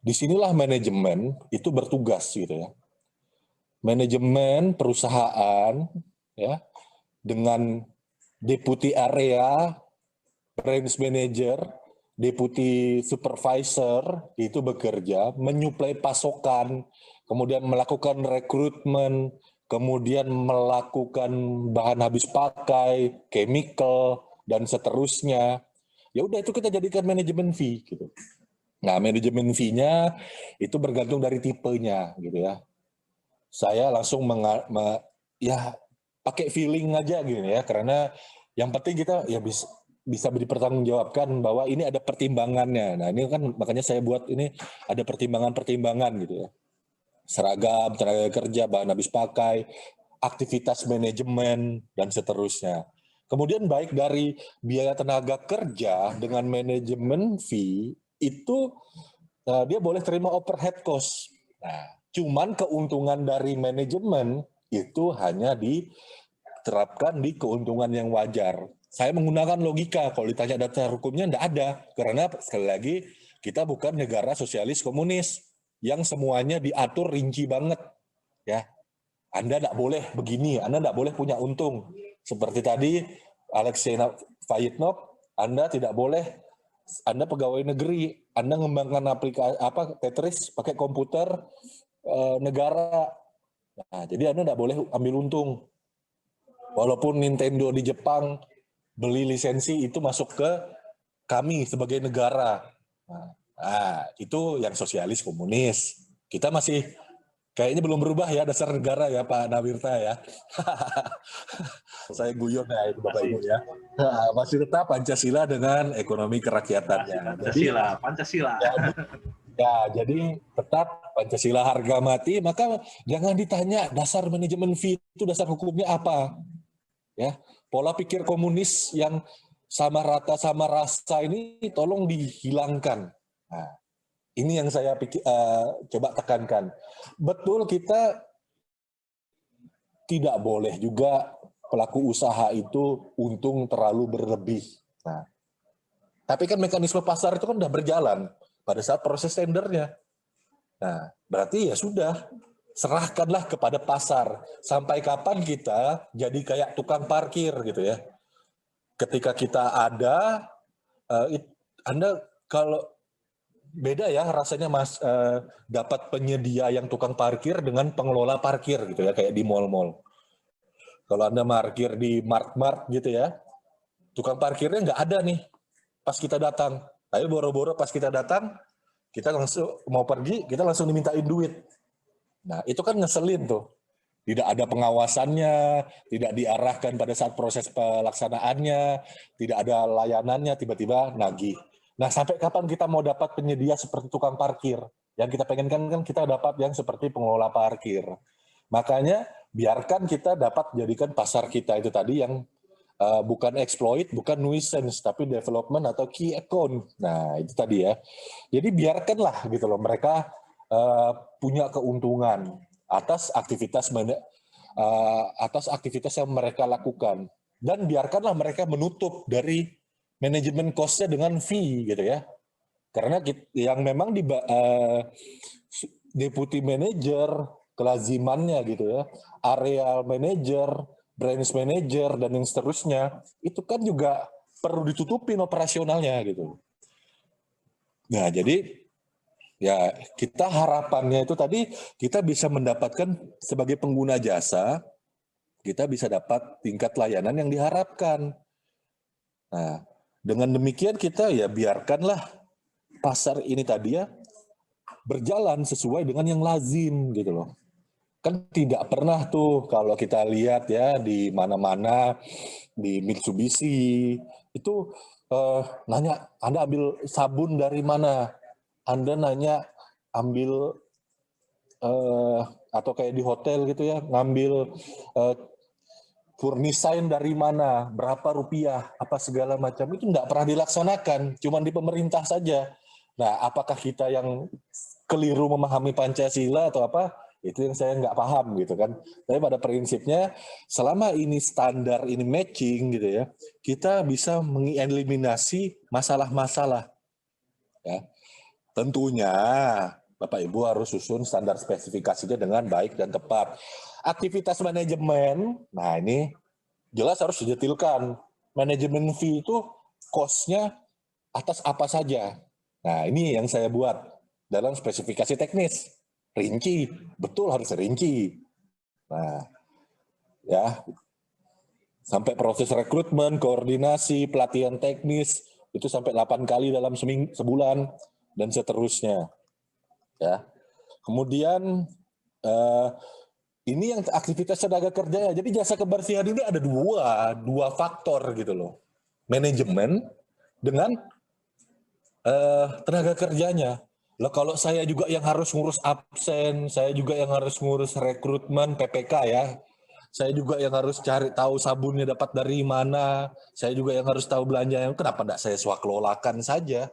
Disinilah manajemen itu bertugas gitu ya. Manajemen perusahaan ya dengan deputi area, branch manager, deputi supervisor itu bekerja, menyuplai pasokan, kemudian melakukan rekrutmen, kemudian melakukan bahan habis pakai, chemical, dan seterusnya. Ya udah itu kita jadikan manajemen fee gitu. Nah, manajemen fee-nya itu bergantung dari tipenya gitu ya. Saya langsung pakai feeling aja gitu ya, karena yang penting kita ya bisa dipertanggungjawabkan bahwa ini ada pertimbangannya. Nah, ini kan makanya saya buat ini ada pertimbangan-pertimbangan gitu ya. Seragam, tenaga kerja, bahan habis pakai, aktivitas manajemen, dan seterusnya. Kemudian baik dari biaya tenaga kerja dengan manajemen fee, itu dia boleh terima overhead cost. Nah, cuman keuntungan dari manajemen itu hanya diterapkan di keuntungan yang wajar. Saya menggunakan logika, kalau ditanya data hukumnya tidak ada. Karena sekali lagi, kita bukan negara sosialis komunis yang semuanya diatur rinci banget. Ya, Anda tidak boleh begini, Anda tidak boleh punya untung. Seperti tadi, Alexei Fayetnov, Anda tidak boleh, Anda pegawai negeri, Anda mengembangkan aplikasi Tetris pakai komputer negara. Nah, jadi Anda tidak boleh ambil untung. Walaupun Nintendo di Jepang beli lisensi itu masuk ke kami sebagai negara. Nah, itu yang sosialis komunis. Kita masih kayaknya belum berubah ya dasar negara ya Pak Nawirta ya. Saya guyon ya itu Bapak Ibu ya. Nah, masih tetap Pancasila dengan ekonomi kerakyatannya. Pancasila. Jadi tetap Pancasila harga mati, maka jangan ditanya dasar manajemen fee itu dasar hukumnya apa. Ya, pola pikir komunis yang sama rata sama rasa ini tolong dihilangkan. Nah, ini yang saya coba tekankan. Betul kita tidak boleh juga pelaku usaha itu untung terlalu berlebih. Nah, tapi kan mekanisme pasar itu kan sudah berjalan pada saat proses tendernya. Nah, berarti ya sudah, serahkanlah kepada pasar. Sampai kapan kita jadi kayak tukang parkir gitu ya. Ketika kita ada, Anda kalau beda ya rasanya Mas dapat penyedia yang tukang parkir dengan pengelola parkir gitu ya, kayak di mal-mal. Kalau Anda parkir di mart-mart gitu ya, tukang parkirnya nggak ada nih pas kita datang. Tapi boro-boro pas kita datang, kita langsung mau pergi, kita langsung dimintain duit. Nah, itu kan ngeselin tuh. Tidak ada pengawasannya, tidak diarahkan pada saat proses pelaksanaannya, tidak ada layanannya, tiba-tiba nagih. Nah, sampai kapan kita mau dapat penyedia seperti tukang parkir? Yang kita pengen kan kita dapat yang seperti pengelola parkir. Makanya biarkan kita dapat jadikan pasar kita itu tadi yang bukan exploit, bukan nuisance, tapi development atau key account. Nah, itu tadi ya. Jadi biarkanlah gitu loh, mereka punya keuntungan atas aktivitas yang mereka lakukan. Dan biarkanlah mereka menutup dari manajemen cost-nya dengan fee gitu ya. Karena yang memang deputy manager, kelazimannya gitu ya, area manager, branch manager, dan yang seterusnya, itu kan juga perlu ditutupin operasionalnya gitu. Nah, jadi Ya, kita harapannya itu tadi kita bisa mendapatkan sebagai pengguna jasa, kita bisa dapat tingkat layanan yang diharapkan. Nah, dengan demikian kita ya biarkanlah pasar ini tadi ya berjalan sesuai dengan yang lazim gitu loh. Kan tidak pernah tuh kalau kita lihat ya di mana-mana di Mitsubishi itu nanya Anda ambil sabun dari mana? Anda nanya ambil atau kayak di hotel gitu ya, ngambil furnisain dari mana, berapa rupiah, apa segala macam, itu nggak pernah dilaksanakan, cuma di pemerintah saja. Nah, apakah kita yang keliru memahami Pancasila atau apa, itu yang saya nggak paham gitu kan. Tapi pada prinsipnya, selama ini standar, ini matching gitu ya, kita bisa mengeliminasi masalah-masalah. Ya. Tentunya Bapak Ibu harus susun standar spesifikasinya dengan baik dan tepat. Aktivitas manajemen, nah ini jelas harus didetilkan. Manajemen fee itu cost-nya atas apa saja. Nah ini yang saya buat dalam spesifikasi teknis. Rinci, betul harus rinci. Nah ya, sampai proses rekrutmen, koordinasi, pelatihan teknis, itu sampai 8 kali dalam sebulan, dan seterusnya. Ya. Kemudian ini yang aktivitas tenaga kerja. Jadi jasa kebersihan ini ada dua faktor gitu loh. Manajemen dengan tenaga kerjanya. Lah kalau saya juga yang harus ngurus absen, saya juga yang harus ngurus rekrutmen PPK ya. Saya juga yang harus cari tahu sabunnya dapat dari mana. Saya juga yang harus tahu belanjanya. Kenapa enggak saya swakelolakan saja?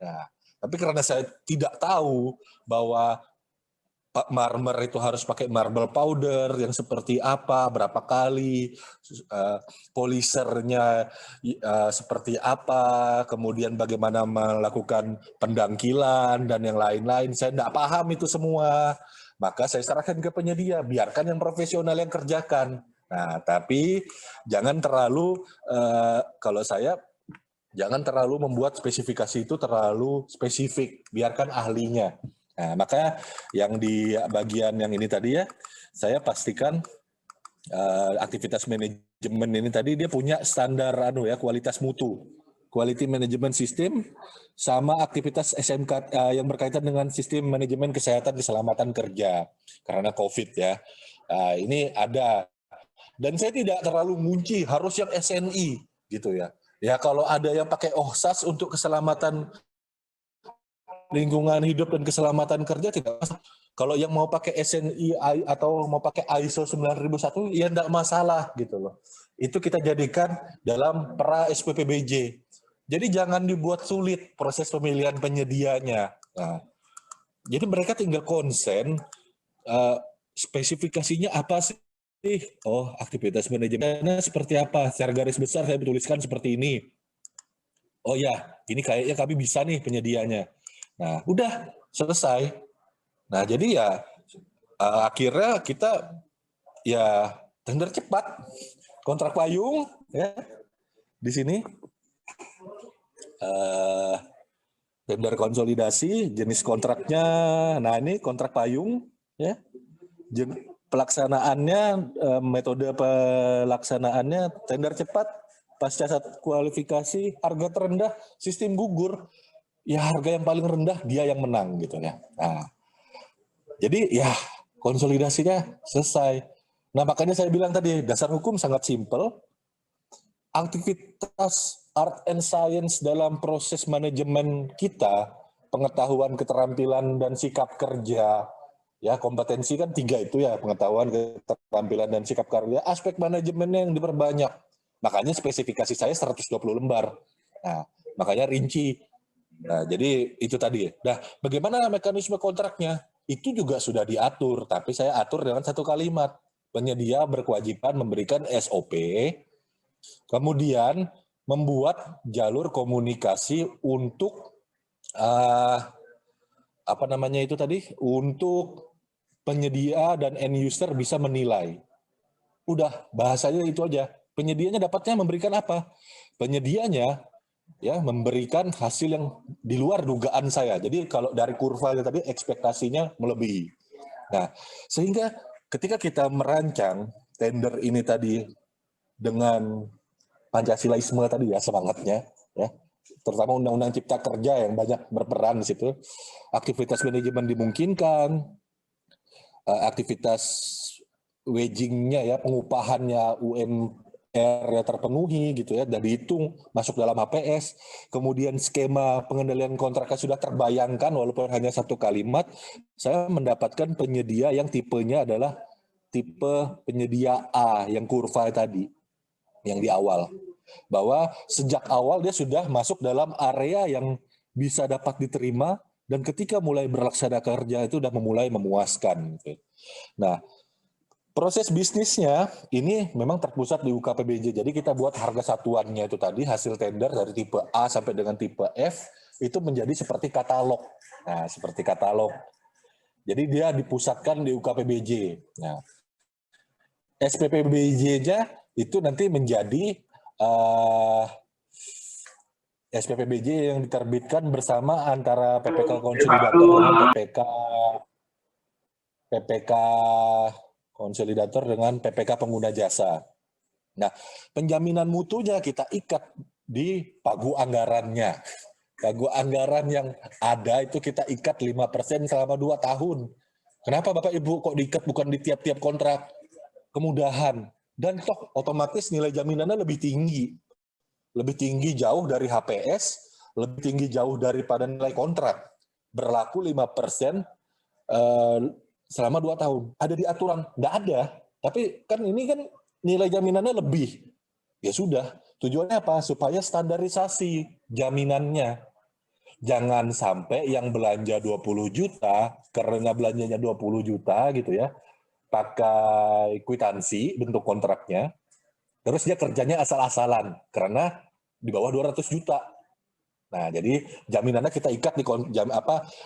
Nah, tapi karena saya tidak tahu bahwa Pak marmer itu harus pakai marble powder yang seperti apa, berapa kali, polisernya seperti apa, kemudian bagaimana melakukan pendangkilan dan yang lain-lain. Saya tidak paham itu semua. Maka saya serahkan ke penyedia, biarkan yang profesional yang kerjakan. Nah, tapi jangan terlalu, kalau saya, jangan terlalu membuat spesifikasi itu terlalu spesifik, biarkan ahlinya. Nah, makanya yang di bagian yang ini tadi ya, saya pastikan aktivitas manajemen ini tadi dia punya standar kualitas mutu, quality management system, sama aktivitas SMK yang berkaitan dengan sistem manajemen kesehatan keselamatan kerja karena COVID ya. Ini ada, dan saya tidak terlalu ngunci harus yang SNI gitu ya. Ya kalau ada yang pakai OHSAS untuk keselamatan lingkungan hidup dan keselamatan kerja tidak masalah. Kalau yang mau pakai SNI atau mau pakai ISO 9001 ya tidak masalah gitu loh. Itu kita jadikan dalam pra SPPBJ. Jadi jangan dibuat sulit proses pemilihan penyedianya. Nah, jadi mereka tinggal konsen spesifikasinya apa sih? Oh, aktivitas manajemennya seperti apa? Secara garis besar saya tuliskan seperti ini. Oh ya, ini kayaknya kami bisa nih penyedianya. Nah, udah selesai. Nah, jadi ya akhirnya kita ya tender cepat, kontrak payung ya di sini tender konsolidasi, jenis kontraknya. Nah, ini kontrak payung ya. Pelaksanaannya, metode pelaksanaannya tender cepat, pasca saat kualifikasi, harga terendah, sistem gugur. Ya harga yang paling rendah dia yang menang gitu ya. Nah, jadi ya konsolidasinya selesai. Nah makanya saya bilang tadi dasar hukum sangat simpel. Aktivitas art and science dalam proses manajemen kita, pengetahuan, keterampilan, dan sikap kerja. Ya kompetensi kan 3 itu ya, pengetahuan, keterampilan, dan sikap kerja. Aspek manajemennya yang diperbanyak. Makanya spesifikasi saya 120 lembar. Nah makanya rinci. Nah, jadi itu tadi. Nah, bagaimana mekanisme kontraknya? Itu juga sudah diatur, tapi saya atur dengan satu kalimat. Penyedia berkewajiban memberikan SOP, kemudian membuat jalur komunikasi untuk untuk penyedia dan end user bisa menilai. Udah, bahasanya itu aja. Penyedianya dapatnya memberikan apa? Penyedianya ya memberikan hasil yang di luar dugaan saya. Jadi kalau dari kurva tadi ekspektasinya melebihi. Nah, sehingga ketika kita merancang tender ini tadi dengan Pancasilaisme tadi ya semangatnya, ya terutama Undang-Undang Cipta Kerja yang banyak berperan di situ, aktivitas manajemen dimungkinkan, aktivitas waging-nya ya pengupahannya UMR ya terpenuhi gitu ya dan dihitung masuk dalam HPS, kemudian skema pengendalian kontraknya sudah terbayangkan walaupun hanya satu kalimat, saya mendapatkan penyedia yang tipenya adalah tipe penyedia A yang kurva tadi yang di awal, bahwa sejak awal dia sudah masuk dalam area yang bisa dapat diterima dan ketika mulai berlaksana kerja itu sudah memulai memuaskan gitu. Nah, proses bisnisnya ini memang terpusat di UKPBJ. Jadi kita buat harga satuannya itu tadi hasil tender dari tipe A sampai dengan tipe F itu menjadi seperti katalog. Nah, seperti katalog. Jadi dia dipusatkan di UKPBJ. Nah, SPPBJ-nya itu nanti menjadi SPPBJ yang diterbitkan bersama antara PPK konsolidator dengan PPK konsolidator dengan PPK pengguna jasa. Nah, penjaminan mutunya kita ikat di pagu anggarannya. Pagu anggaran yang ada itu kita ikat 5% selama 2 tahun. Kenapa Bapak Ibu kok diikat bukan di tiap-tiap kontrak? Kemudahan. Dan toh otomatis nilai jaminannya lebih tinggi. Lebih tinggi jauh dari HPS, lebih tinggi jauh daripada nilai kontrak. Berlaku 5% selama 2 tahun. Ada di aturan? Nggak ada. Tapi kan ini kan nilai jaminannya lebih. Ya sudah. Tujuannya apa? Supaya standarisasi jaminannya. Jangan sampai yang belanja 20 juta, karena belanjanya 20 juta gitu ya, pakai kwitansi bentuk kontraknya, terus dia kerjanya asal-asalan, karena di bawah 200 juta. Nah, jadi jaminannya kita ikat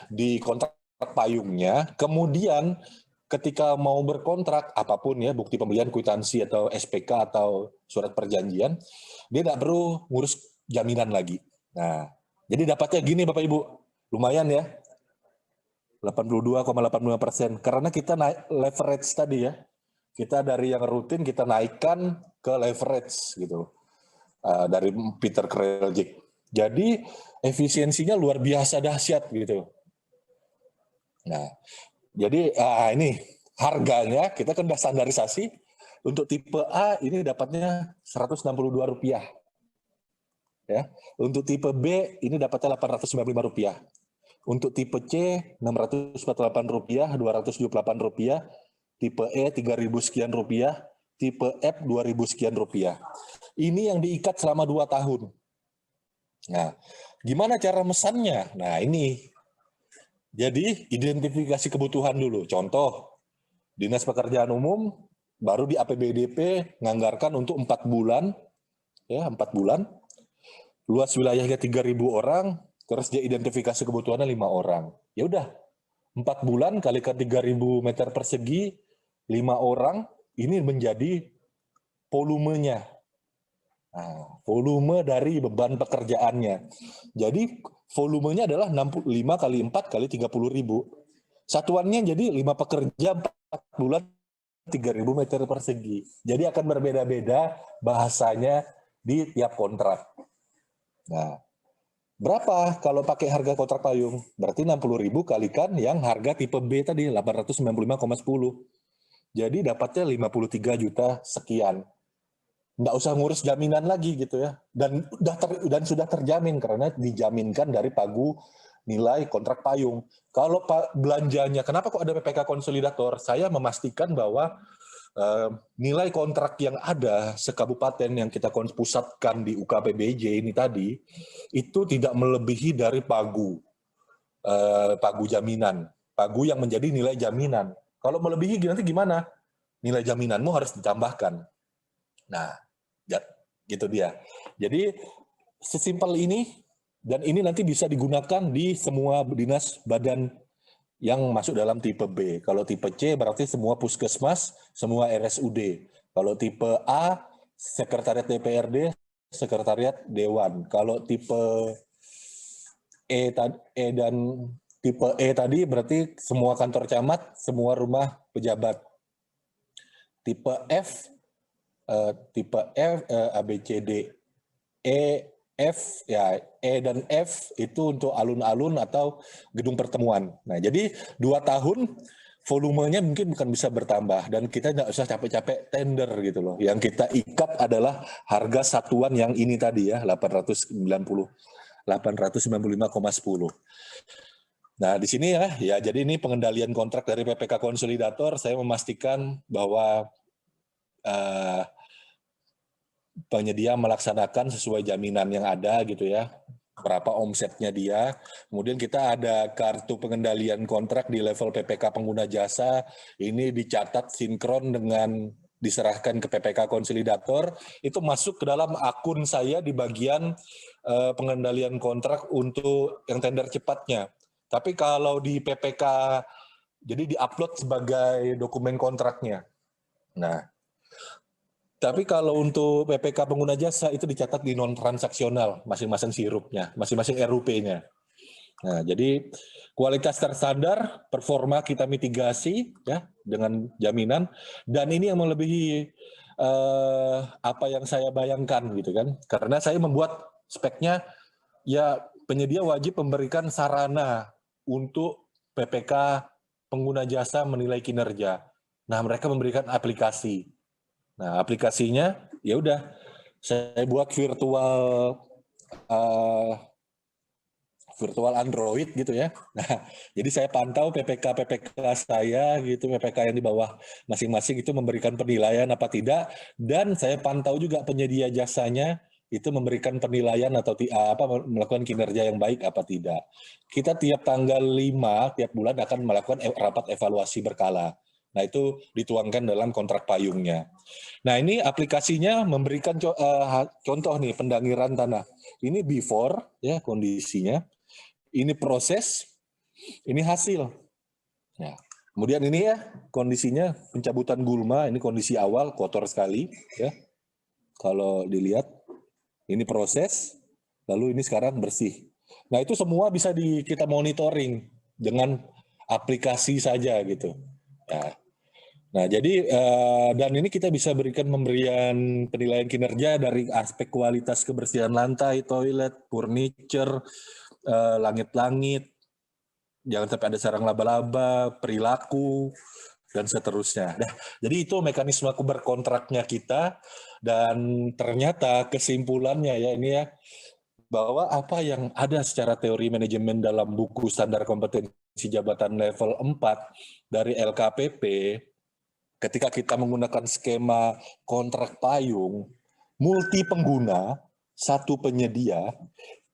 di kontrak payungnya, kemudian ketika mau berkontrak, apapun ya, bukti pembelian, kwitansi, atau SPK, atau surat perjanjian, dia tidak perlu ngurus jaminan lagi. Nah, jadi dapatnya gini Bapak Ibu, lumayan ya, 82,85%, karena kita naik leverage tadi ya, kita dari yang rutin kita naikkan ke leverage gitu, dari Peter Kreljic. Jadi efisiensinya luar biasa dahsyat gitu. Nah, jadi ini harganya kita kan udah standarisasi. Untuk tipe A ini dapatnya Rp162. Ya. Untuk tipe B ini dapatnya Rp895. Untuk tipe C Rp648, Rp278, tipe E Rp3.000 sekian rupiah, tipe F Rp2.000 sekian rupiah. Ini yang diikat selama 2 tahun. Nah, gimana cara mesannya? Nah, ini. Jadi identifikasi kebutuhan dulu. Contoh, Dinas Pekerjaan Umum baru di APBDP nganggarkan untuk 4 bulan, ya 4 bulan. Luas wilayahnya 3.000 orang, terus dia identifikasi kebutuhannya 5 orang. Ya udah, 4 bulan kalikan 3.000 meter persegi, 5 orang, ini menjadi volumenya. Nah, volume dari beban pekerjaannya. Jadi volumenya adalah 65 kali 4 kali 30.000. Satuannya jadi 5 pekerja 4 bulan 3.000 meter persegi. Jadi akan berbeda-beda bahasanya di tiap kontrak. Nah, berapa kalau pakai harga kontrak payung? Berarti 60.000 kalikan yang harga tipe B tadi 895,10. Jadi dapatnya 53 juta sekian. Nggak usah ngurus jaminan lagi gitu ya. Dan sudah terjamin karena dijaminkan dari pagu nilai kontrak payung. Kalau belanjanya, kenapa kok ada PPK konsolidator? Saya memastikan bahwa nilai kontrak yang ada sekabupaten yang kita pusatkan di UKPBJ ini tadi, itu tidak melebihi dari pagu jaminan. Pagu yang menjadi nilai jaminan. Kalau melebihi nanti gimana? Nilai jaminanmu harus ditambahkan. Nah, gitu dia. Jadi sesimpel ini, dan ini nanti bisa digunakan di semua dinas badan yang masuk dalam tipe B. Kalau tipe C berarti semua puskesmas, semua RSUD. Kalau tipe A, sekretariat DPRD, sekretariat dewan. Kalau tipe E dan tipe E tadi berarti semua kantor camat, semua rumah pejabat. Tipe F, A, B, C, D, E, F, ya E dan F itu untuk alun-alun atau gedung pertemuan. Nah, jadi 2 tahun volumenya mungkin bukan bisa bertambah dan kita nggak usah capek-capek tender gitu loh. Yang kita ikat adalah harga satuan yang ini tadi ya, 895,10. Nah, di sini ya jadi ini pengendalian kontrak dari PPK Konsolidator. Saya memastikan bahwa penyedia melaksanakan sesuai jaminan yang ada gitu ya, berapa omsetnya dia. Kemudian kita ada kartu pengendalian kontrak di level PPK pengguna jasa, ini dicatat sinkron dengan diserahkan ke PPK Konsolidator, itu masuk ke dalam akun saya di bagian pengendalian kontrak untuk yang tender cepatnya. Tapi kalau di PPK, jadi diupload sebagai dokumen kontraknya. Nah, tapi kalau untuk PPK pengguna jasa itu dicatat di non-transaksional, masing-masing sirupnya, masing-masing RUP-nya. Nah, jadi kualitas terstandar, performa kita mitigasi ya dengan jaminan, dan ini yang melebihi apa yang saya bayangkan gitu kan. Karena saya membuat speknya, ya penyedia wajib memberikan sarana untuk PPK pengguna jasa menilai kinerja. Nah, mereka memberikan aplikasi. Nah, aplikasinya ya udah saya buat virtual Android gitu ya. Nah, jadi saya pantau PPK saya gitu, PPK yang di bawah masing-masing itu memberikan penilaian apa tidak, dan saya pantau juga penyedia jasanya itu memberikan penilaian atau melakukan kinerja yang baik apa tidak. Kita tiap tanggal 5 tiap bulan akan melakukan rapat evaluasi berkala. Nah, itu dituangkan dalam kontrak payungnya. Nah, ini aplikasinya memberikan contoh nih pendangiran tanah. Ini before ya kondisinya. Ini proses, ini hasil. Nah, kemudian ini ya kondisinya pencabutan gulma, ini kondisi awal kotor sekali ya. Kalau dilihat ini proses, lalu ini sekarang bersih. Nah, itu semua bisa kita monitoring dengan aplikasi saja gitu. Nah, jadi dan ini kita bisa memberikan penilaian kinerja dari aspek kualitas kebersihan lantai, toilet, furniture, langit-langit, jangan sampai ada sarang laba-laba, perilaku, dan seterusnya. Nah, jadi itu mekanisme berkontraknya kita, dan ternyata kesimpulannya ya ini ya, bahwa apa yang ada secara teori manajemen dalam buku standar kompetensi jabatan level 4 dari LKPP, ketika kita menggunakan skema kontrak payung, multi pengguna, satu penyedia,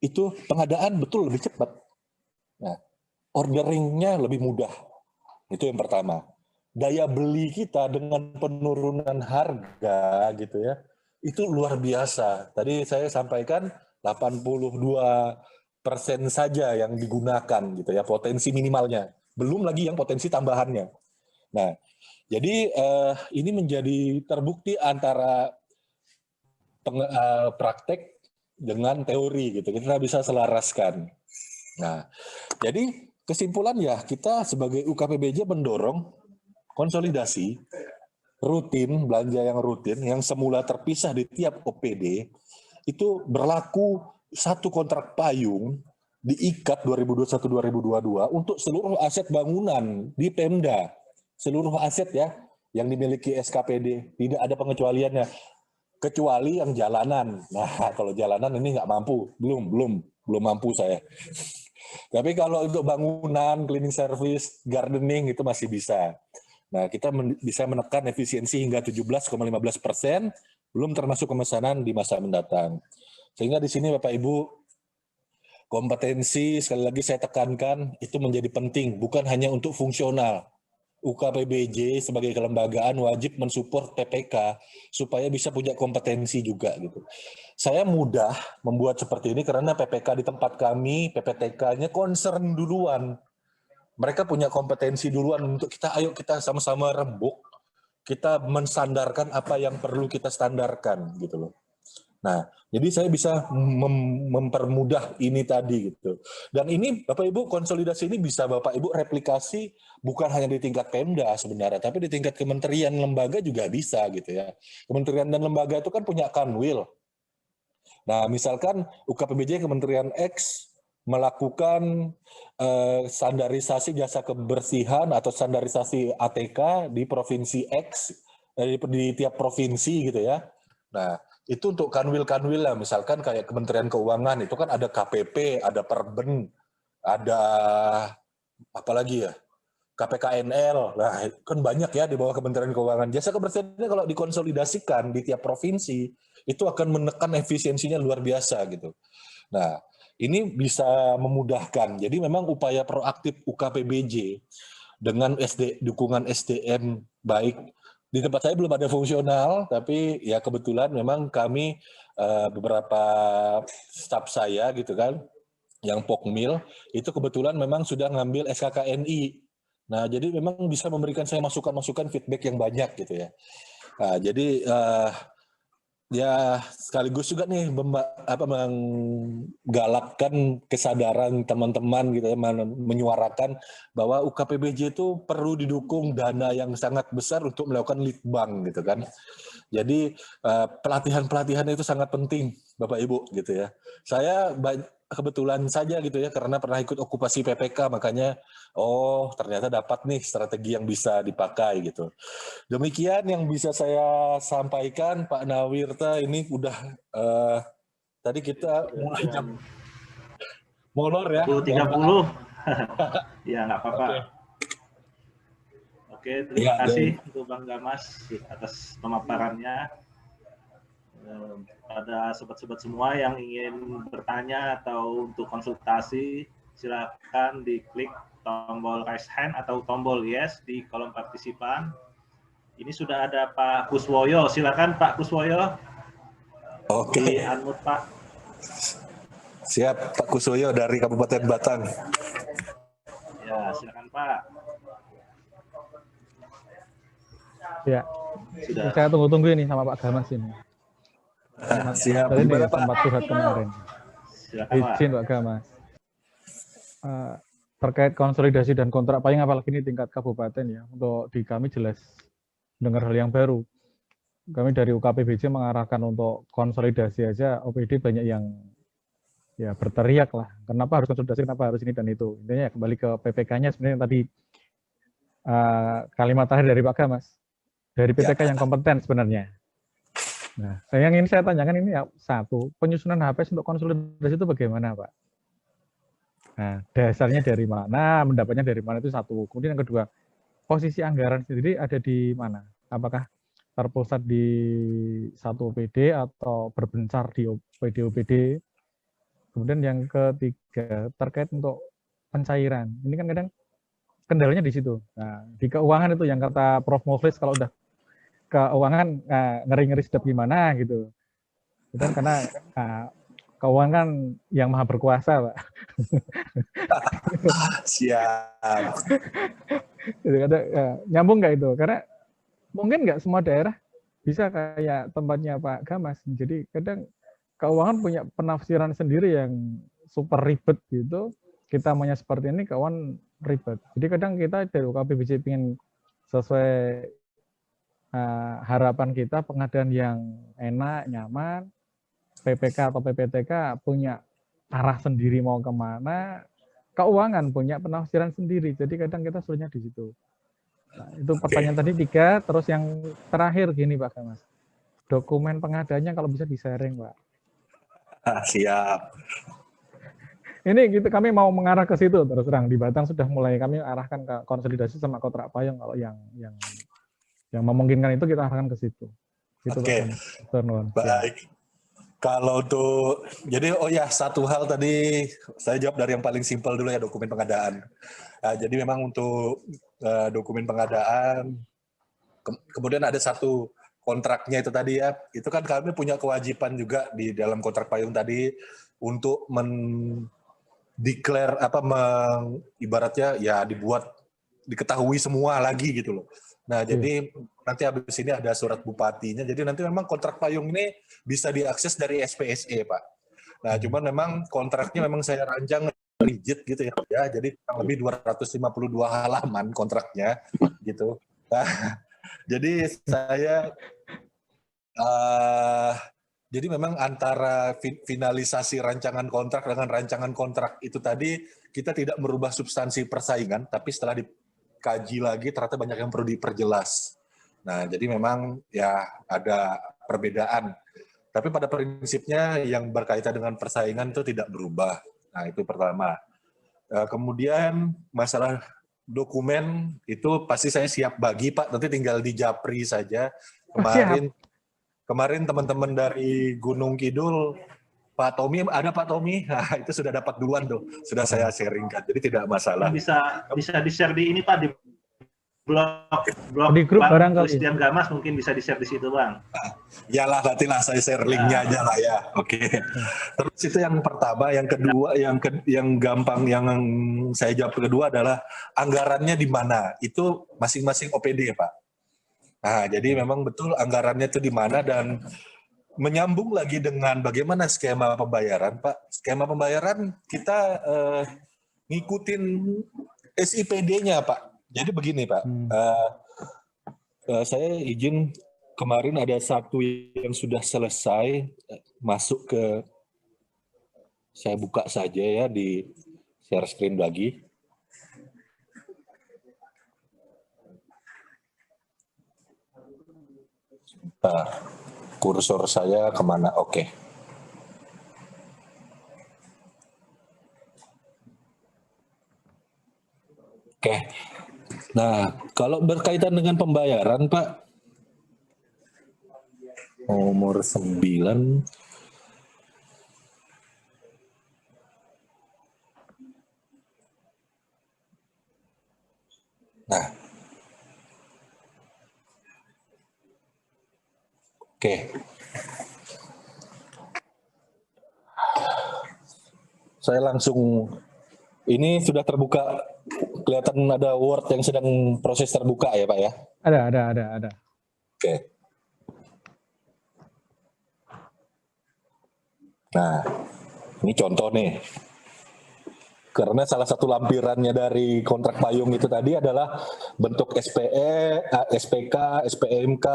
itu pengadaan betul lebih cepat. Nah, orderingnya lebih mudah. Itu yang pertama. Daya beli kita dengan penurunan harga gitu ya, itu luar biasa. Tadi saya sampaikan 82% saja yang digunakan gitu ya, potensi minimalnya. Belum lagi yang potensi tambahannya. Nah, jadi ini menjadi terbukti antara praktek dengan teori gitu. Kita bisa selaraskan. Nah, jadi kesimpulan ya kita sebagai UKPBJ mendorong konsolidasi rutin, belanja yang rutin, yang semula terpisah di tiap OPD, itu berlaku satu kontrak payung diikat 2021-2022 untuk seluruh aset bangunan di Pemda. Seluruh aset ya yang dimiliki SKPD, tidak ada pengecualiannya. Kecuali yang jalanan. Nah, kalau jalanan ini nggak mampu, belum mampu saya. Tapi kalau untuk bangunan, cleaning service, gardening itu masih bisa. Nah, kita bisa menekan efisiensi hingga 17,15%, belum termasuk pemesanan di masa mendatang. Sehingga di sini Bapak Ibu, kompetensi sekali lagi saya tekankan itu menjadi penting, bukan hanya untuk fungsional. UKPBJ sebagai kelembagaan wajib mensupport PPK supaya bisa punya kompetensi juga gitu. Saya mudah membuat seperti ini karena PPK di tempat kami, PPTK-nya concern duluan. Mereka punya kompetensi duluan untuk ayo kita sama-sama rembuk, kita menstandarkan apa yang perlu kita standarkan gitu loh. Nah, jadi saya bisa mempermudah ini tadi gitu. Dan ini Bapak Ibu, konsolidasi ini bisa Bapak Ibu replikasi bukan hanya di tingkat Pemda sebenarnya, tapi di tingkat kementerian lembaga juga bisa gitu ya. Kementerian dan lembaga itu kan punya kanwil. Nah, misalkan UKPBJ Kementerian X melakukan standarisasi jasa kebersihan atau standarisasi ATK di provinsi X, di tiap provinsi gitu ya. Nah, itu untuk kanwil-kanwil lah, misalkan kayak Kementerian Keuangan, itu kan ada KPP, ada Perben, ada apa lagi ya, KPKNL, nah kan banyak ya di bawah Kementerian Keuangan. Jasa kebersihannya kalau dikonsolidasikan di tiap provinsi, itu akan menekan efisiensinya luar biasa gitu. Nah, ini bisa memudahkan. Jadi memang upaya proaktif UKPBJ dengan dukungan SDM baik. Di tempat saya belum ada fungsional, tapi ya kebetulan memang kami beberapa staf saya gitu kan, yang Pokmil, itu kebetulan memang sudah ngambil SKKNI. Nah, jadi memang bisa memberikan saya masukan-masukan feedback yang banyak gitu ya. Nah, jadi ya sekaligus juga nih menggalakkan kesadaran teman-teman gitu ya, menyuarakan bahwa UKPBJ itu perlu didukung dana yang sangat besar untuk melakukan litbang gitu kan. Jadi pelatihan-pelatihan itu sangat penting Bapak Ibu gitu ya. Saya kebetulan saja gitu ya, karena pernah ikut okupasi PPK, makanya ternyata dapat nih strategi yang bisa dipakai gitu. Demikian yang bisa saya sampaikan Pak Nawirta. Ini udah tadi kita mulai jam molor ya. 30. Ya nggak apa-apa. Oke. Oke, terima kasih untuk Bang Gamas atas pemaparannya. Pada sobat-sobat semua yang ingin bertanya atau untuk konsultasi, silakan diklik tombol raise hand atau tombol yes di kolom partisipan. Ini sudah ada Pak Kuswoyo, silakan Pak Kuswoyo. Oke. Di unmute Pak. Siap, Pak Kuswoyo dari Kabupaten Batang. Ya, silakan Pak. Ya, sudah. Saya tunggu-tunggu ini sama Pak Gamas ini. Siap, tadi nih tempat curhat kemarin. Izin Pak Gamas. Terkait konsolidasi dan kontrak payung, apalagi ini tingkat kabupaten ya, untuk di kami jelas dengar hal yang baru. Kami dari UKPBJ mengarahkan untuk konsolidasi aja, OPD banyak yang ya berteriak lah, kenapa harus konsolidasi, kenapa harus ini dan itu. Intinya ya, kembali ke PPK-nya sebenarnya tadi kalimat terakhir dari Pak Gamas, dari PPK yang kompeten sebenarnya. Nah, yang ingin saya tanyakan ini ya, satu, penyusunan HPS untuk konsolidasi itu bagaimana Pak? Nah, dasarnya dari mana, mendapatnya dari mana, itu satu. Kemudian yang kedua, posisi anggaran sendiri ada di mana? Apakah terpusat di satu OPD atau berbencar di OPD-OPD? Kemudian yang ketiga, terkait untuk pencairan. Ini kan kadang kendalanya di situ. Nah, di keuangan itu yang kata Prof. Muflis, kalau udah keuangan ngeri-ngeri sedap gimana gitu. Dan karena keuangan yang maha berkuasa, Pak. Siap. Nyambung nggak itu? Karena mungkin nggak semua daerah bisa kayak tempatnya Pak Gamas. Jadi kadang keuangan punya penafsiran sendiri yang super ribet gitu. Kita maunya seperti ini, keuangan ribet. Jadi kadang kita dari UKPBJ ingin sesuai harapan kita, pengadaan yang enak, nyaman. PPK atau PPTK punya arah sendiri mau kemana, keuangan punya penafsiran sendiri. Jadi kadang kita sulitnya di situ. Nah, itu pertanyaan tadi 3, terus yang terakhir gini Pak Gamas. Dokumen pengadaannya kalau bisa di-sharing, Pak. Siap. Ini gitu, kami mau mengarah ke situ terus terang. Di Batang sudah mulai kami arahkan ke konsolidasi sama kontrak payung, kalau yang memungkinkan itu kita arahkan ke situ. Gitu, Oke. Baik. Kalau untuk, jadi satu hal tadi saya jawab dari yang paling simpel dulu ya, dokumen pengadaan. Jadi memang untuk dokumen pengadaan, kemudian ada satu kontraknya itu tadi ya, itu kan kami punya kewajiban juga di dalam kontrak payung tadi untuk ibaratnya ya diketahui semua lagi gitu loh. Nah, jadi nanti habis ini ada surat bupatinya. Jadi nanti memang kontrak payung ini bisa diakses dari SPSE, Pak. Nah, cuman memang kontraknya memang saya rancang rigid gitu ya. Jadi kurang lebih 252 halaman kontraknya gitu. Nah, jadi saya jadi memang antara finalisasi rancangan kontrak dengan rancangan kontrak itu tadi kita tidak merubah substansi persaingan, tapi setelah dikaji lagi ternyata banyak yang perlu diperjelas. Nah, jadi memang ya ada perbedaan. Tapi pada prinsipnya yang berkaitan dengan persaingan itu tidak berubah. Nah, itu pertama. Kemudian masalah dokumen itu pasti saya siap bagi, Pak. Nanti tinggal di Japri saja. Kemarin teman-teman dari Gunung Kidul, Pak Tommy, ada Pak Tommy, nah, itu sudah dapat duluan tuh, sudah saya sharingkan, jadi tidak masalah. Bisa di-share di ini Pak, di blog di grup barangkali. Christian Gamas mungkin bisa di-share di situ Bang. Iyalah, nanti lah saya share linknya aja lah ya. Oke. Terus itu yang pertama, yang kedua, yang gampang yang saya jawab kedua adalah anggarannya di mana? Itu masing-masing OPD Pak. Nah, jadi memang betul anggarannya itu di mana dan menyambung lagi dengan bagaimana skema pembayaran, Pak. Skema pembayaran kita ngikutin SIPD-nya, Pak. Jadi begini, Pak. Saya izin kemarin ada satu yang sudah selesai masuk ke, saya buka saja ya di share screen lagi. Nah, kursor saya kemana? Oke. Oke. Nah, kalau berkaitan dengan pembayaran, Pak, nomor 9. Nah, oke. Saya langsung, ini sudah terbuka, kelihatan ada Word yang sedang proses terbuka ya Pak ya? Ada. Oke. Nah, ini contoh nih. Karena salah satu lampirannya dari kontrak payung itu tadi adalah bentuk SPE, SPK, SPMK,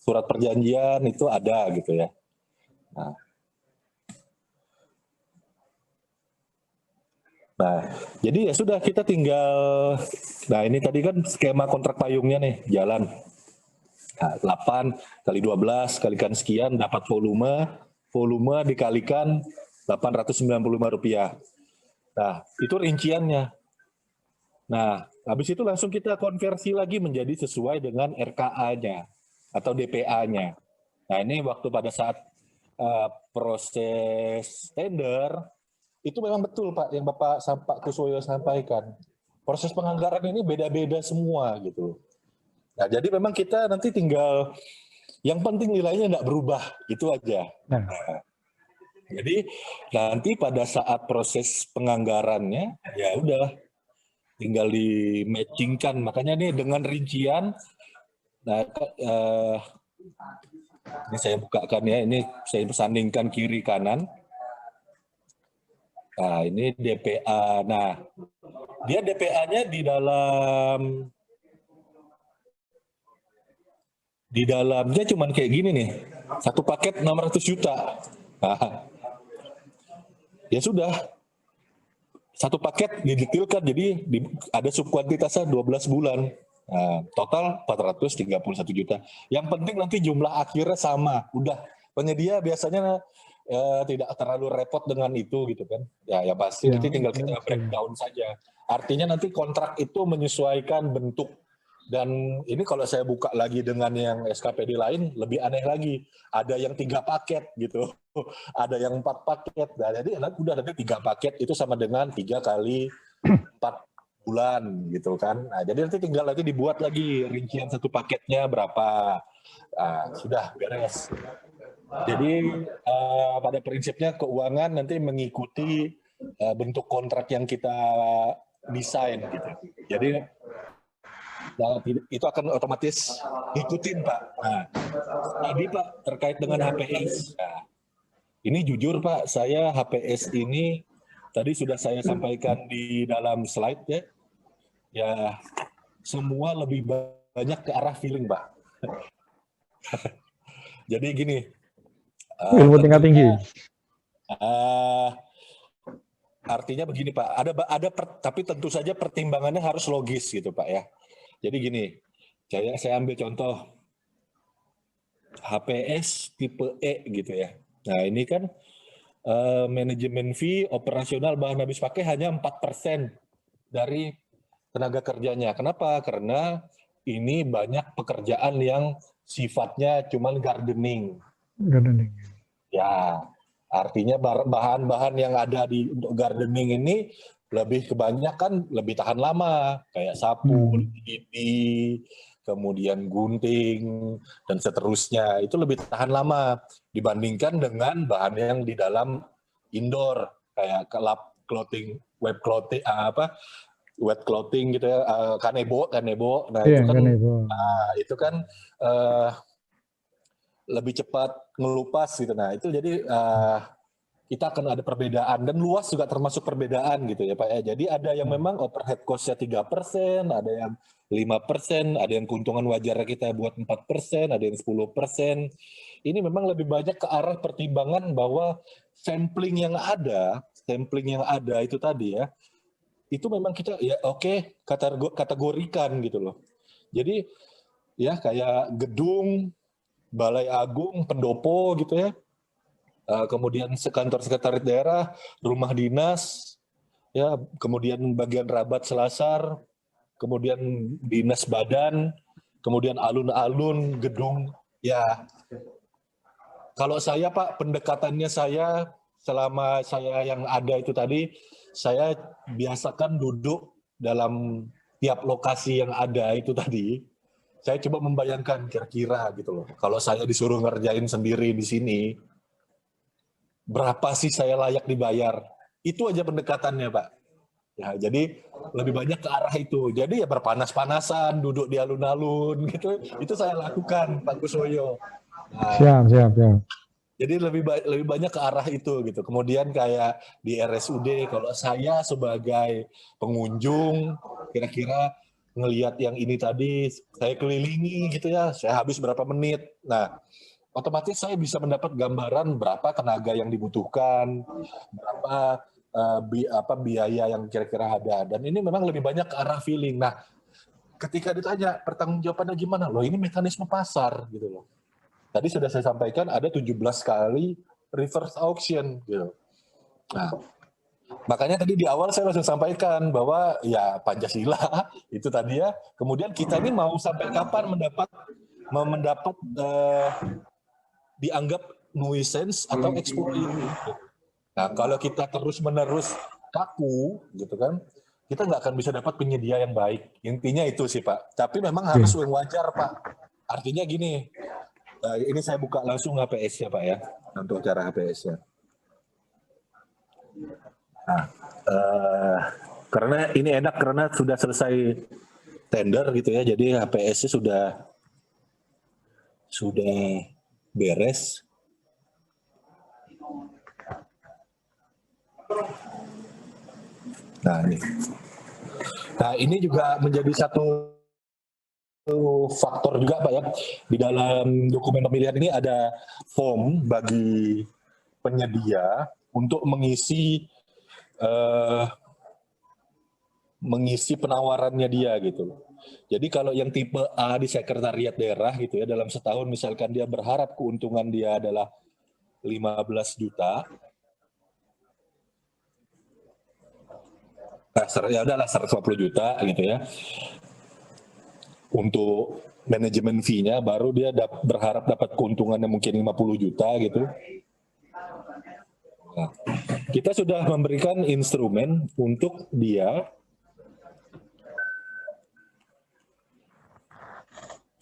surat perjanjian itu ada gitu ya. Nah, jadi ya sudah kita tinggal, nah ini tadi kan skema kontrak payungnya nih, jalan. Nah, 8 kali 12 kalikan sekian dapat volume dikalikan Rp895. Nah, itu rinciannya. Nah, habis itu langsung kita konversi lagi menjadi sesuai dengan RKA-nya atau DPA-nya. Nah, ini waktu pada saat proses tender, itu memang betul Pak, yang Pak Kuswoyo sampaikan. Proses penganggaran ini beda-beda semua gitu. Nah, jadi memang kita nanti tinggal, yang penting nilainya nggak berubah, itu aja. Nah, jadi nanti pada saat proses penganggarannya, ya udah tinggal di matchingkan. Makanya nih dengan rincian, nah ini saya bukakan ya, ini saya sandingkan kiri kanan. Nah ini DPA, nah dia DPA-nya di dalamnya cuman kayak gini nih, satu paket 600 juta. Nah, ya sudah, satu paket didetilkan, jadi ada subkuantitasnya 12 bulan. Nah, total 431 juta. Yang penting nanti jumlah akhirnya sama. Udah, penyedia biasanya tidak terlalu repot dengan itu gitu kan. Ya pasti nanti tinggal kita breakdown saja. Artinya nanti kontrak itu menyesuaikan bentuk. Dan ini kalau saya buka lagi dengan yang SKPD lain, lebih aneh lagi. Ada yang 3 paket gitu. Ada yang 4 paket. Nah, jadi udah nanti 3 paket itu sama dengan 3 kali 4 bulan gitu kan. Nah, jadi nanti tinggal lagi dibuat lagi rincian satu paketnya berapa. Nah, sudah beres. Jadi pada prinsipnya keuangan nanti mengikuti bentuk kontrak yang kita desain gitu. Jadi Nah, itu akan otomatis ikutin Pak. Nah, tadi Pak terkait dengan HPS. Nah, ini jujur Pak, saya HPS ini tadi sudah saya sampaikan di dalam slide ya. Ya, semua lebih banyak ke arah feeling Pak. Jadi gini. Ilmu tingkat tinggi. Artinya begini Pak, tapi tentu saja pertimbangannya harus logis gitu Pak ya. Jadi gini, saya ambil contoh HPS tipe E gitu ya. Nah ini kan manajemen fee operasional bahan habis pakai hanya 4% dari tenaga kerjanya. Kenapa? Karena ini banyak pekerjaan yang sifatnya cuman gardening. Gardening. Ya, artinya bahan-bahan yang ada untuk gardening ini lebih kebanyakan lebih tahan lama, kayak sapu, lidi, kemudian gunting, dan seterusnya. Itu lebih tahan lama dibandingkan dengan bahan yang di dalam indoor, kayak clothing, wet clothing gitu ya, kanebo. Nah, yeah, itu kan lebih cepat ngelupas gitu. Nah, itu jadi kita akan ada perbedaan, dan luas juga termasuk perbedaan gitu ya Pak ya. Jadi ada yang memang overhead cost-nya 3%, ada yang 5%, ada yang keuntungan wajarnya kita buat 4%, ada yang 10%. Ini memang lebih banyak ke arah pertimbangan bahwa sampling yang ada itu tadi ya, itu memang kita ya kategorikan gitu loh. Jadi ya kayak gedung, balai agung, pendopo gitu ya, kemudian kantor sekretariat daerah, rumah dinas, ya, kemudian bagian rabat selasar, kemudian dinas badan, kemudian alun-alun, gedung. Ya, kalau saya Pak, pendekatannya saya selama saya yang ada itu tadi, saya biasakan duduk dalam tiap lokasi yang ada itu tadi. Saya coba membayangkan kira-kira gitu loh. Kalau saya disuruh ngerjain sendiri di sini, berapa sih saya layak dibayar? Itu aja pendekatannya Pak. Ya, jadi lebih banyak ke arah itu. Jadi ya berpanas-panasan, duduk di alun-alun gitu. Itu saya lakukan Pak Kusoyo. Nah, siap. Jadi lebih banyak ke arah itu gitu. Kemudian kayak di RSUD, kalau saya sebagai pengunjung, kira-kira ngelihat yang ini tadi, saya kelilingi gitu ya, saya habis berapa menit. Nah, otomatis saya bisa mendapat gambaran berapa tenaga yang dibutuhkan, berapa biaya yang kira-kira ada. Dan ini memang lebih banyak ke arah feeling. Nah, ketika ditanya pertanggungjawabannya gimana, loh ini mekanisme pasar gitu loh. Tadi sudah saya sampaikan ada 17 kali reverse auction gitu. Nah, makanya tadi di awal saya langsung sampaikan bahwa ya Pancasila itu tadi ya. Kemudian kita ini mau sampai kapan mendapat dianggap nuisance atau exploit. Nah, kalau kita terus-menerus kaku gitu kan, kita nggak akan bisa dapat penyedia yang baik. Intinya itu sih Pak. Tapi memang harus yang wajar Pak. Artinya gini, ini saya buka langsung HPS-nya Pak ya, untuk cara HPS-nya. Nah, karena ini enak karena sudah selesai tender gitu ya, jadi HPS-nya sudah beres. Nah ini juga menjadi satu faktor juga Pak ya, di dalam dokumen pemilihan ini ada form bagi penyedia untuk mengisi penawarannya dia gitu. Jadi kalau yang tipe A di sekretariat daerah gitu ya, dalam setahun misalkan dia berharap keuntungan dia adalah 15 juta, nah ya udahlah 150 juta gitu ya. Untuk manajemen fee-nya baru dia berharap dapat keuntungannya mungkin 50 juta gitu. Nah, kita sudah memberikan instrumen untuk dia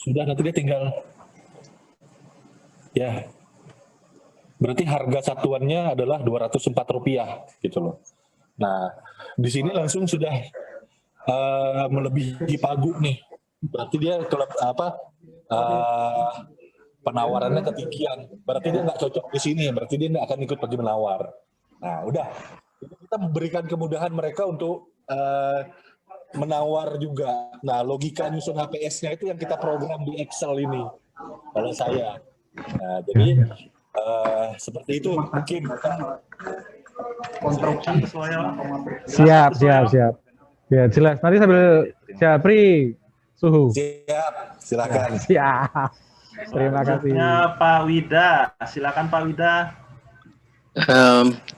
sudah, nanti dia tinggal ya. Berarti harga satuannya adalah Rp204 gitu loh. Nah, di sini langsung sudah melebihi pagu nih. Berarti dia penawarannya ketinggian. Berarti dia nggak cocok di sini. Berarti dia nggak akan ikut pergi menawar. Nah, udah. Jadi kita memberikan kemudahan mereka untuk menawar juga. Nah, logika nyusun HPS-nya itu yang kita program di Excel ini. Kalau saya. Nah, jadi seperti itu mungkin. Siap. Ya, jelas. Nanti sambil Japri suhu. Siap, silakan. Siap. Terima kasih. Pak Wida, silakan Pak Wida.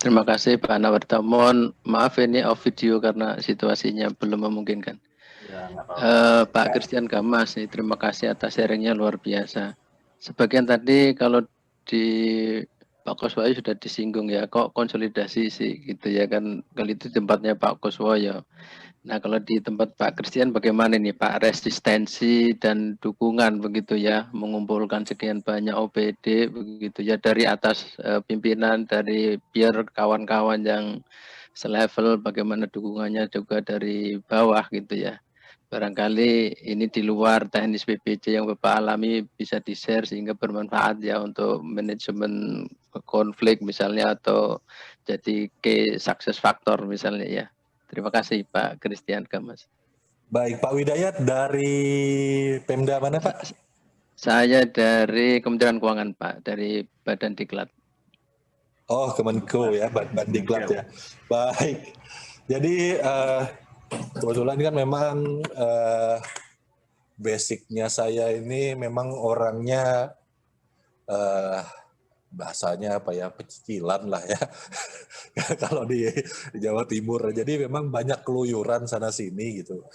Terima kasih Pak Nawartamon. Maaf ini off video karena situasinya belum memungkinkan. Ya, Pak Christian Gamas, terima kasih atas sharingnya luar biasa. Sebagian tadi kalau di Pak Kuswoyo sudah disinggung ya, kok konsolidasi sih gitu ya kan, kalau itu tempatnya Pak Kuswoyo. Nah kalau di tempat Pak Christian bagaimana nih Pak, resistensi dan dukungan begitu ya, mengumpulkan sekian banyak OPD begitu ya, dari atas pimpinan, dari biar kawan-kawan yang selevel, bagaimana dukungannya juga dari bawah gitu ya. Barangkali ini di luar teknis PPC yang Bapak alami bisa di-share sehingga bermanfaat ya untuk manajemen konflik misalnya, atau jadi key success factor misalnya ya. Terima kasih Pak Christian Gamas. Baik, Pak Widayat dari Pemda mana Pak? Saya dari Kementerian Keuangan Pak, dari Badan Diklat. Oh, Kemenko ya, Badan Diklat ya. Baik, jadi kebetulan kan memang basicnya saya ini memang orangnya bahasanya apa ya, pecicilan lah ya kalau di Jawa Timur. Jadi memang banyak keluyuran sana sini gitu.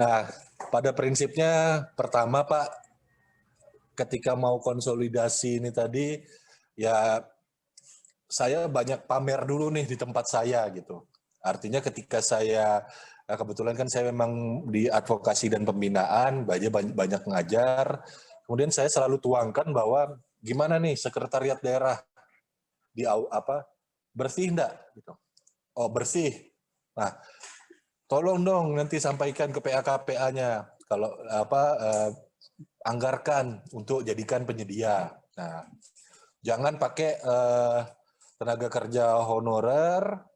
Nah, pada prinsipnya pertama Pak, ketika mau konsolidasi ini tadi ya saya banyak pamer dulu nih di tempat saya gitu. Artinya ketika saya kebetulan kan saya memang di advokasi dan pembinaan, banyak ngajar. Kemudian saya selalu tuangkan bahwa gimana nih sekretariat daerah di bersih enggak gitu. Oh, bersih. Nah, tolong dong nanti sampaikan ke PA-KPA-nya kalau anggarkan untuk jadikan penyedia. Nah, jangan pakai tenaga kerja honorer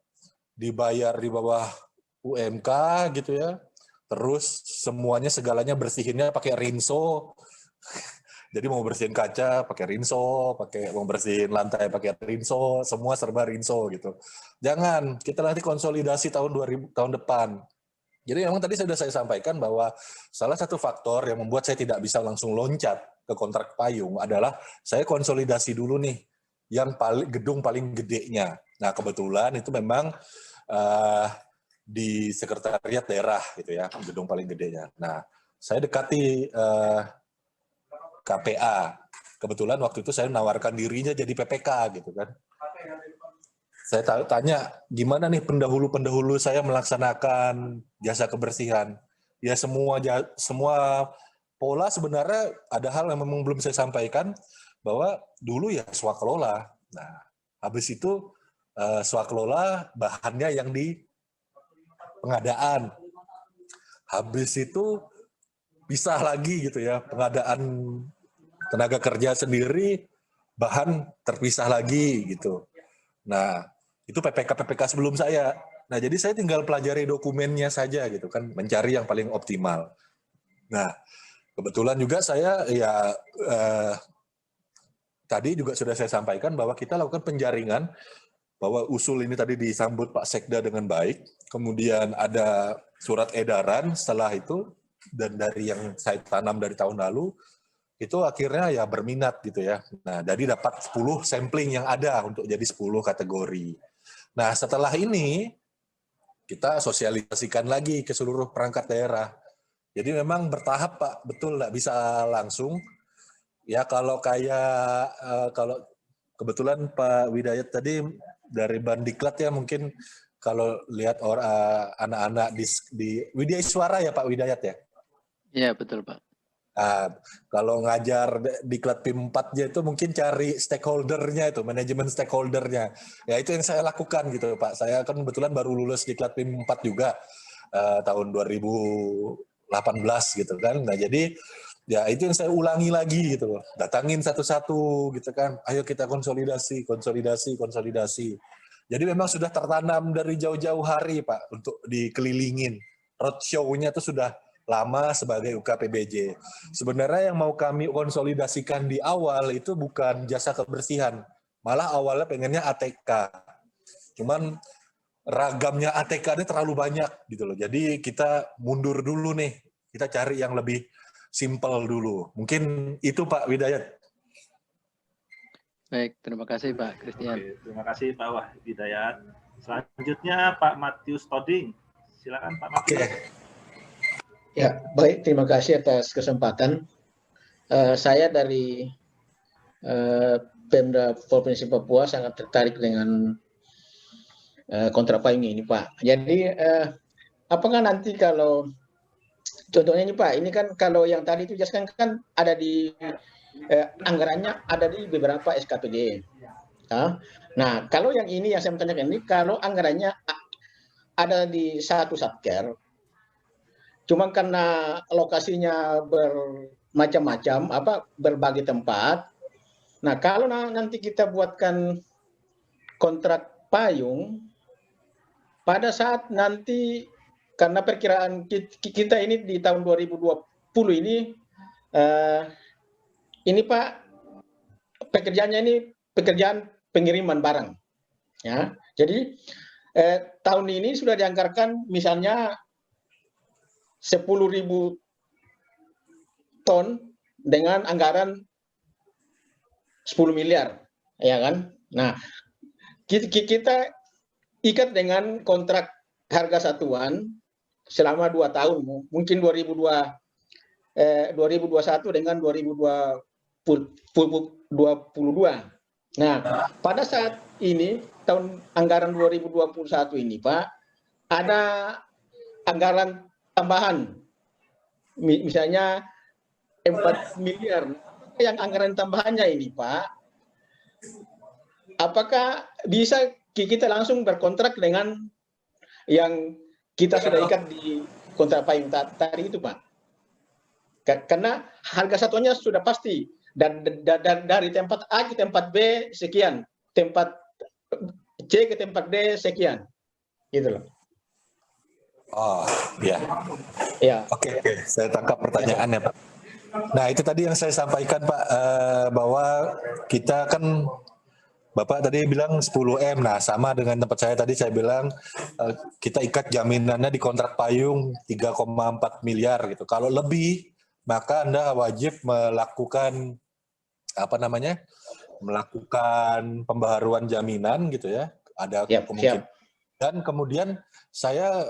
dibayar di bawah UMK gitu ya. Terus semuanya segalanya bersihinnya pakai rinso. Jadi mau bersihin kaca pakai rinso, mau bersihin lantai pakai rinso, semua serba rinso gitu. Jangan, kita nanti konsolidasi tahun depan. Jadi memang tadi sudah saya sampaikan bahwa salah satu faktor yang membuat saya tidak bisa langsung loncat ke kontrak payung adalah saya konsolidasi dulu nih yang gedung paling gedenya. Nah kebetulan itu memang di sekretariat daerah gitu ya, gedung paling gedenya. Nah saya dekati KPA. Kebetulan waktu itu saya menawarkan dirinya jadi PPK gitu kan. Saya tanya, gimana nih pendahulu saya melaksanakan jasa kebersihan? Ya semua pola sebenarnya ada hal yang memang belum saya sampaikan, bahwa dulu ya swakelola. Nah, habis itu swakelola bahannya yang di pengadaan. Habis itu pisah lagi gitu ya, pengadaan tenaga kerja sendiri, bahan terpisah lagi gitu. Nah, itu PPK sebelum saya. Nah, jadi saya tinggal pelajari dokumennya saja gitu kan, mencari yang paling optimal. Nah, kebetulan juga saya ya tadi juga sudah saya sampaikan bahwa kita lakukan penjaringan, bahwa usul ini tadi disambut Pak Sekda dengan baik, kemudian ada surat edaran setelah itu, dan dari yang saya tanam dari tahun lalu, itu akhirnya ya berminat gitu ya. Nah, jadi dapat 10 sampling yang ada untuk jadi 10 kategori. Nah, setelah ini kita sosialisasikan lagi ke seluruh perangkat daerah. Jadi memang bertahap Pak, betul nggak bisa langsung. Ya kalau kalau kebetulan Pak Widayat tadi dari Bandiklat ya, mungkin kalau lihat anak-anak di Widya Iswara ya Pak Widayat ya? Iya betul Pak. Kalau ngajar di Klat PIM 4-nya itu mungkin cari stakeholder-nya itu, manajemen stakeholder-nya. Ya itu yang saya lakukan gitu Pak. Saya kan kebetulan baru lulus di Klat PIM 4 juga tahun 2018 18 gitu kan. Nah jadi ya itu yang saya ulangi lagi gitu loh. Datangin satu-satu gitu kan. Ayo kita konsolidasi. Jadi memang sudah tertanam dari jauh-jauh hari Pak untuk dikelilingin. Roadshow-nya itu sudah lama sebagai UKPBJ. Sebenarnya yang mau kami konsolidasikan di awal itu bukan jasa kebersihan. Malah awalnya pengennya ATK. Cuman ragamnya ATK ini terlalu banyak gitu loh. Jadi kita mundur dulu nih. Kita cari yang lebih simpel dulu. Mungkin itu Pak Widayat. Baik, terima kasih Pak Christian. Oke, terima kasih Pak Widayat. Selanjutnya Pak Matius Toding. Silakan Pak Matius. Oke. Ya, baik. Terima kasih atas kesempatan. Saya dari Pemda Provinsi Papua sangat tertarik dengan kontrak payung ini, Pak. Jadi, apakah nanti kalau contohnya ini, Pak, ini kan kalau yang tadi itu jelaskan kan ada di anggarannya ada di beberapa SKPD. Nah, kalau yang ini yang saya mau tanyakan ini, kalau anggarannya ada di satu satker, cuma karena lokasinya bermacam-macam, berbagai tempat. Nah, kalau nanti kita buatkan kontrak payung, pada saat nanti karena perkiraan kita ini di tahun 2020 ini Pak, pekerjaannya ini pekerjaan pengiriman barang. Ya, jadi tahun ini sudah dianggarkan misalnya 10.000 ton dengan anggaran 10 miliar, ya kan? Nah, kita ikat dengan kontrak harga satuan selama 2 tahun, mungkin 2021 dengan 2022. Nah, pada saat ini tahun anggaran 2021 ini, Pak, ada anggaran tambahan, misalnya 4 miliar. Yang anggaran tambahannya ini, Pak, apakah bisa kita langsung berkontrak dengan yang kita sudah ikat di kontrak payung tadi itu, Pak? Karena harga satuannya sudah pasti. Dan dari tempat A ke tempat B sekian, tempat C ke tempat D sekian, gitu loh. Oh, ya. Ya. Oke, saya tangkap pertanyaannya, Pak. Nah, itu tadi yang saya sampaikan, Pak, bahwa kita kan, Bapak tadi bilang 10M, nah sama dengan tempat saya tadi saya bilang kita ikat jaminannya di kontrak payung 3,4 miliar gitu. Kalau lebih, maka Anda wajib melakukan melakukan pembaharuan jaminan gitu ya. Ada kemungkinan. Dan kemudian saya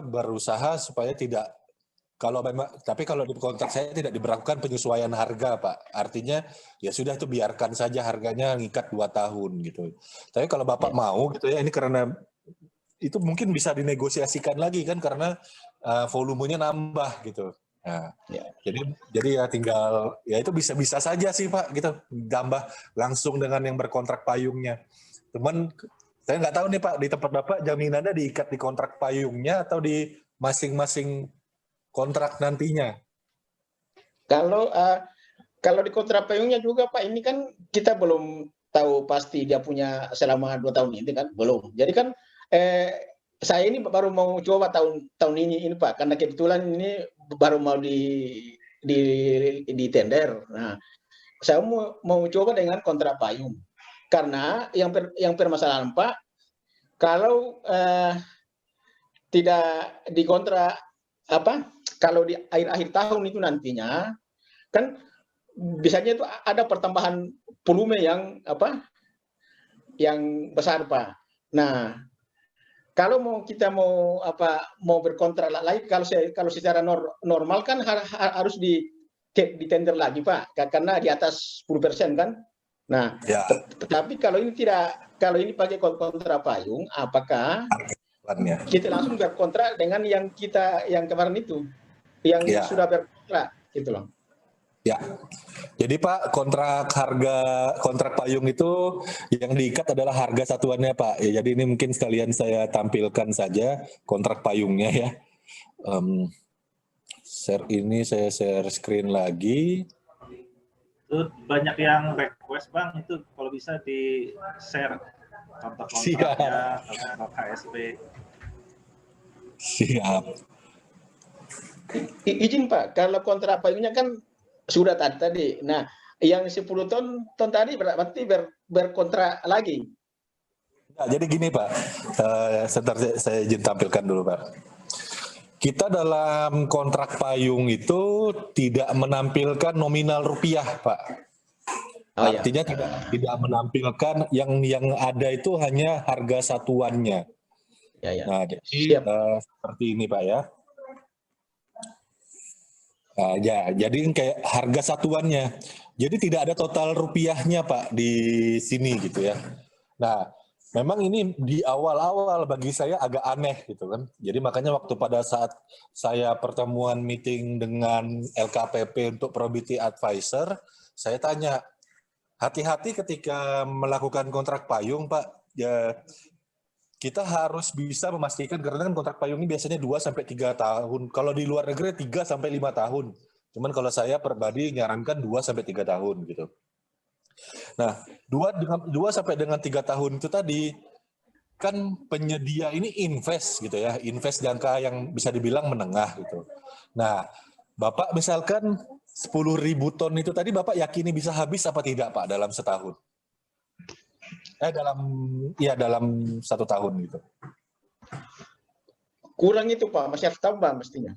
berusaha supaya tidak, tapi kalau di kontrak saya tidak diberlakukan penyesuaian harga, Pak. Artinya ya sudah itu biarkan saja harganya ngikat 2 tahun gitu. Tapi kalau Bapak mau gitu ya, ini karena itu mungkin bisa dinegosiasikan lagi kan karena volumenya nambah gitu. Nah, jadi ya tinggal ya itu bisa saja sih Pak gitu, tambah langsung dengan yang berkontrak payungnya. Cuman saya nggak tahu nih Pak, di tempat Bapak jaminannya diikat di kontrak payungnya atau di masing-masing kontrak nantinya? Kalau di kontrak payungnya juga Pak, ini kan kita belum tahu pasti dia punya selama 2 tahun ini kan, belum. Jadi kan saya ini baru mau coba tahun ini Pak, karena kebetulan ini baru mau di tender. Nah, saya mau coba dengan kontrak payung. Karena yang permasalahan Pak, kalau tidak dikontrak kalau di akhir tahun itu nantinya kan biasanya itu ada pertambahan volume yang besar Pak. Nah, kalau kita mau berkontrak lagi, kalau secara normal kan harus di tender lagi Pak, karena di atas 10% kan. Nah, tetapi kalau ini pakai kontrak payung, apakah kita langsung berkontrak dengan yang kemarin itu, yang sudah berkontrak, gitu loh. Ya. Jadi Pak, kontrak payung itu yang diikat adalah harga satuannya Pak. Ya, jadi ini mungkin sekalian saya tampilkan saja kontrak payungnya ya. Saya share screen lagi. Itu banyak yang request Bang, itu kalau bisa di share contoh kontraknya, kontrak HSP. Siap. Izin Pak, kalau kontrak payungnya kan sudah tadi. Nah, yang 10 ton tadi berarti berkontrak lagi. Nah, jadi gini Pak, sebentar saya izin tampilkan dulu Pak. Kita dalam kontrak payung itu tidak menampilkan nominal rupiah Pak. Artinya tidak menampilkan yang ada itu hanya harga satuannya. Nah, jadi seperti ini Pak ya. Nah, ya, jadi kayak harga satuannya. Jadi tidak ada total rupiahnya Pak di sini gitu ya. Nah, memang ini di awal-awal bagi saya agak aneh gitu kan. Jadi makanya waktu pada saat saya pertemuan meeting dengan LKPP untuk Probity Advisor, saya tanya, hati-hati ketika melakukan kontrak payung Pak, ya kita harus bisa memastikan, karena kan kontrak payung ini biasanya 2-3 tahun. Kalau di luar negeri 3-5 tahun. Cuman kalau saya pribadi nyarankan 2-3 tahun gitu. Nah, 2-3 tahun itu tadi, kan penyedia ini invest gitu ya, invest jangka yang bisa dibilang menengah gitu. Nah, Bapak misalkan 10.000 ton itu tadi Bapak yakini bisa habis apa tidak Pak dalam setahun? Dalam 1 tahun gitu. Kurang itu Pak, masih harus tambah mestinya.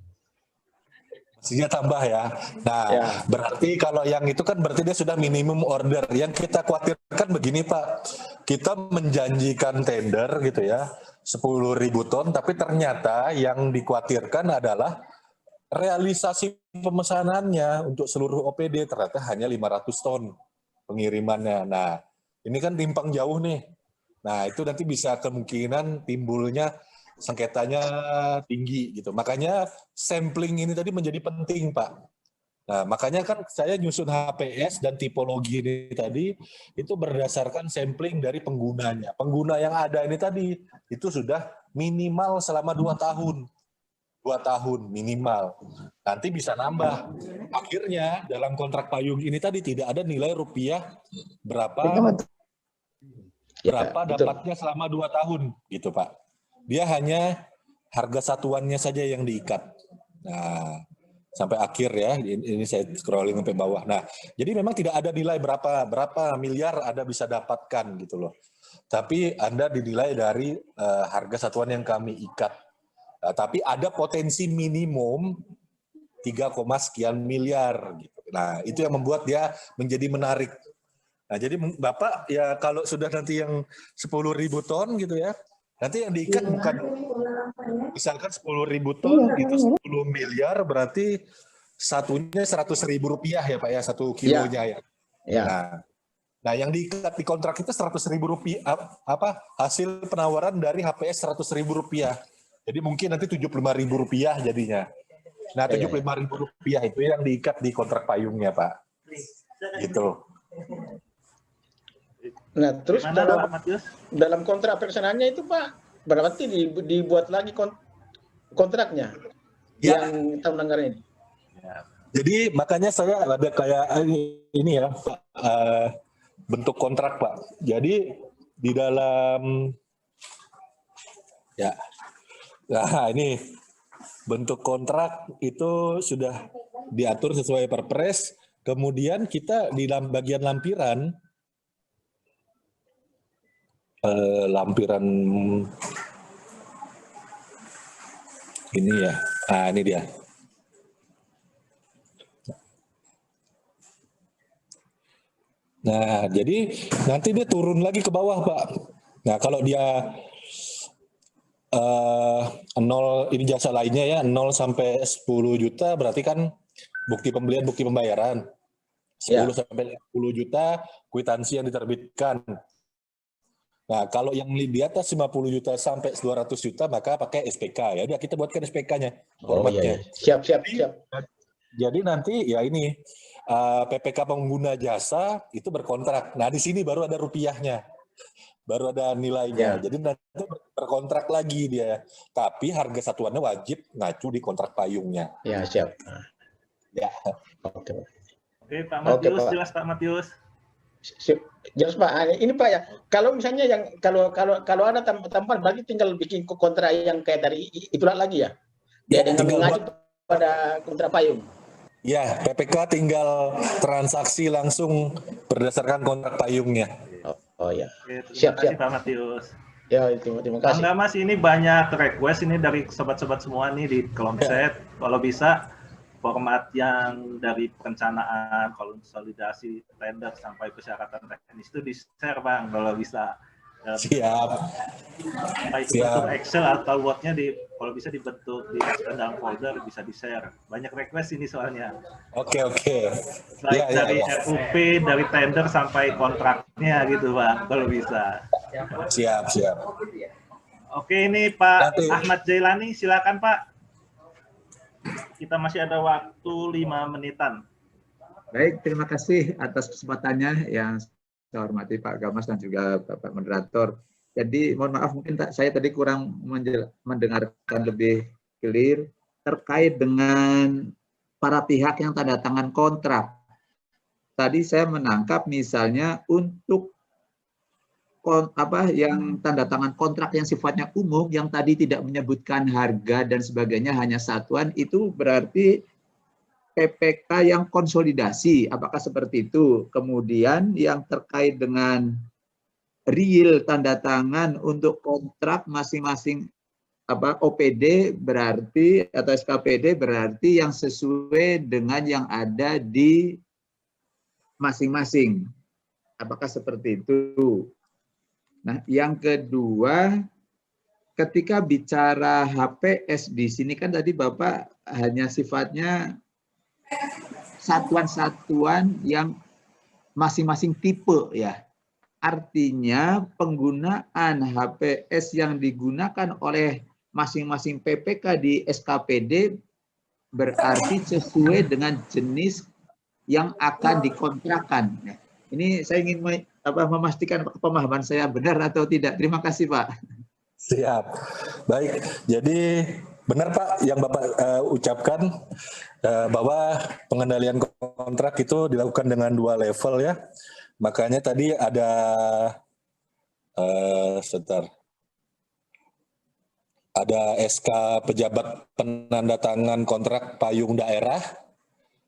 Mestinya tambah ya. Nah, berarti kalau yang itu kan berarti dia sudah minimum order. Yang kita khawatirkan begini Pak, kita menjanjikan tender gitu ya, 10.000 ton, tapi ternyata yang dikhawatirkan adalah realisasi pemesanannya untuk seluruh OPD ternyata hanya 500 ton pengirimannya. Nah, ini kan timpang jauh nih. Nah, itu nanti bisa kemungkinan timbulnya sengketanya tinggi gitu. Makanya sampling ini tadi menjadi penting, Pak. Nah, makanya kan saya nyusun HPS dan tipologi ini tadi itu berdasarkan sampling dari penggunanya. Pengguna yang ada ini tadi itu sudah minimal selama 2 tahun. 2 tahun minimal. Nanti bisa nambah. Akhirnya dalam kontrak payung ini tadi tidak ada nilai rupiah berapa dapatnya selama 2 tahun gitu Pak. Dia hanya harga satuannya saja yang diikat. Nah, sampai akhir ya, ini saya scrolling sampai bawah. Nah, jadi memang tidak ada nilai berapa miliar Anda bisa dapatkan gitu loh. Tapi Anda dinilai dari harga satuan yang kami ikat. Nah, tapi ada potensi minimum 3, sekian miliar gitu. Nah, itu yang membuat dia menjadi menarik. Nah, jadi Bapak ya kalau sudah nanti yang 10.000 ton gitu ya, nanti yang diikat bukan misalkan 10.000 ton itu 10 miliar berarti satunya 100.000 rupiah ya Pak ya, 1 kilonya ya. Nah, yang diikat di kontrak itu 100.000 rupiah hasil penawaran dari HPS 100.000 rupiah. Jadi mungkin nanti 75.000 rupiah jadinya. Nah, 75.000 rupiah itu yang diikat di kontrak payungnya Pak. Gitu. Nah, terus dalam kontrak pelaksanaannya itu Pak, berarti dibuat lagi kontraknya yang tahun anggaran ini. Jadi makanya saya ada kayak ini ya, Pak, bentuk kontrak Pak. Jadi di dalam nah ini bentuk kontrak itu sudah diatur sesuai Perpres. Kemudian kita di dalam bagian lampiran ini ya, ini dia. Nah, jadi nanti dia turun lagi ke bawah Pak. Nah, kalau dia 0 ini jasa lainnya ya 0 sampai 10 juta berarti kan bukti pembelian, bukti pembayaran. 10 sampai 10 juta kwitansi yang diterbitkan. Nah, kalau yang di atas 50 juta sampai 200 juta maka pakai SPK ya. Udah kita buatkan SPK-nya, formatnya. Siap. Jadi nanti ya ini PPK pengguna jasa itu berkontrak. Nah, di sini baru ada rupiahnya. Baru ada nilainya. Jadi nanti berkontrak lagi dia. Tapi harga satuannya wajib ngacu di kontrak payungnya. Ya, siap. Ya. Oke. Oke, Pak Matius, jelas Pak Matius. Jelas Pak. Ini Pak ya. Kalau misalnya yang kalau ada tambahan berarti tinggal bikin kontrak yang kayak dari itulah lagi ya. Ya, dengan tinggal mengacu pada kontrak payung. Ya, PPK tinggal transaksi langsung berdasarkan kontrak payungnya. Oh ya. Oke, Siap. terima kasih Pak Matius. Ya, terima kasih. Bangga Mas, ini banyak request ini dari sobat-sobat semua nih di Kelomset. Kalau bisa format yang dari perencanaan, konsolidasi, tender sampai persyaratan teknis itu di-share Bang kalau bisa. Siap. Baik bentuk Excel atau Word-nya kalau bisa dibentuk dimasukkan dalam folder, bisa di-share. Banyak request ini soalnya. Oke. Baik dari RUP, dari tender sampai kontraknya gitu Pak, kalau bisa. Siap. Oke, ini Pak Ahmad Jailani, silakan Pak. Kita masih ada waktu 5 menitan. Baik, terima kasih atas kesempatannya yang saya hormati Pak Gamas dan juga Bapak Moderator. Jadi mohon maaf mungkin saya tadi kurang mendengarkan lebih clear terkait dengan para pihak yang tanda tangan kontrak. Tadi saya menangkap misalnya untuk yang tanda tangan kontrak yang sifatnya umum yang tadi tidak menyebutkan harga dan sebagainya hanya satuan, itu berarti PPK yang konsolidasi, apakah seperti itu? Kemudian yang terkait dengan real tanda tangan untuk kontrak masing-masing OPD berarti atau SKPD berarti yang sesuai dengan yang ada di masing-masing. Apakah seperti itu? Nah, yang kedua, ketika bicara HPS di sini kan tadi Bapak hanya sifatnya satuan-satuan yang masing-masing tipe ya. Artinya penggunaan HPS yang digunakan oleh masing-masing PPK di SKPD berarti sesuai dengan jenis yang akan dikontrakkan. Ini saya ingin memastikan pemahaman saya benar atau tidak. Terima kasih Pak. Siap. Baik, jadi benar Pak yang Bapak ucapkan bahwa pengendalian kontrak itu dilakukan dengan 2 level ya. Makanya tadi ada ada SK pejabat penandatangan kontrak payung daerah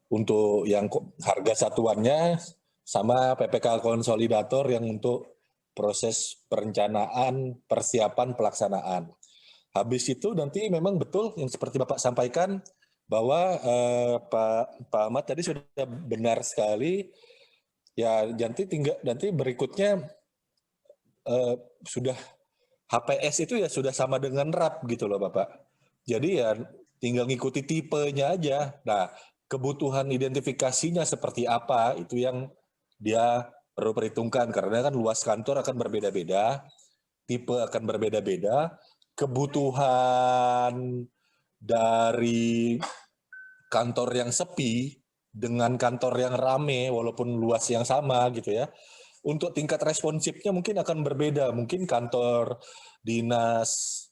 untuk yang harga satuannya, sama PPK konsolidator yang untuk proses perencanaan, persiapan, pelaksanaan. Habis itu nanti memang betul yang seperti Bapak sampaikan bahwa Pak Ahmad tadi sudah benar sekali. Ya nanti berikutnya sudah HPS itu ya sudah sama dengan RAP gitu loh Bapak. Jadi ya tinggal ngikuti tipenya aja. Nah, kebutuhan identifikasinya seperti apa itu yang dia perlu perhitungkan, karena kan luas kantor akan berbeda-beda, tipe akan berbeda-beda, kebutuhan dari kantor yang sepi dengan kantor yang rame walaupun luas yang sama gitu ya. Untuk tingkat responsifnya mungkin akan berbeda. Mungkin kantor dinas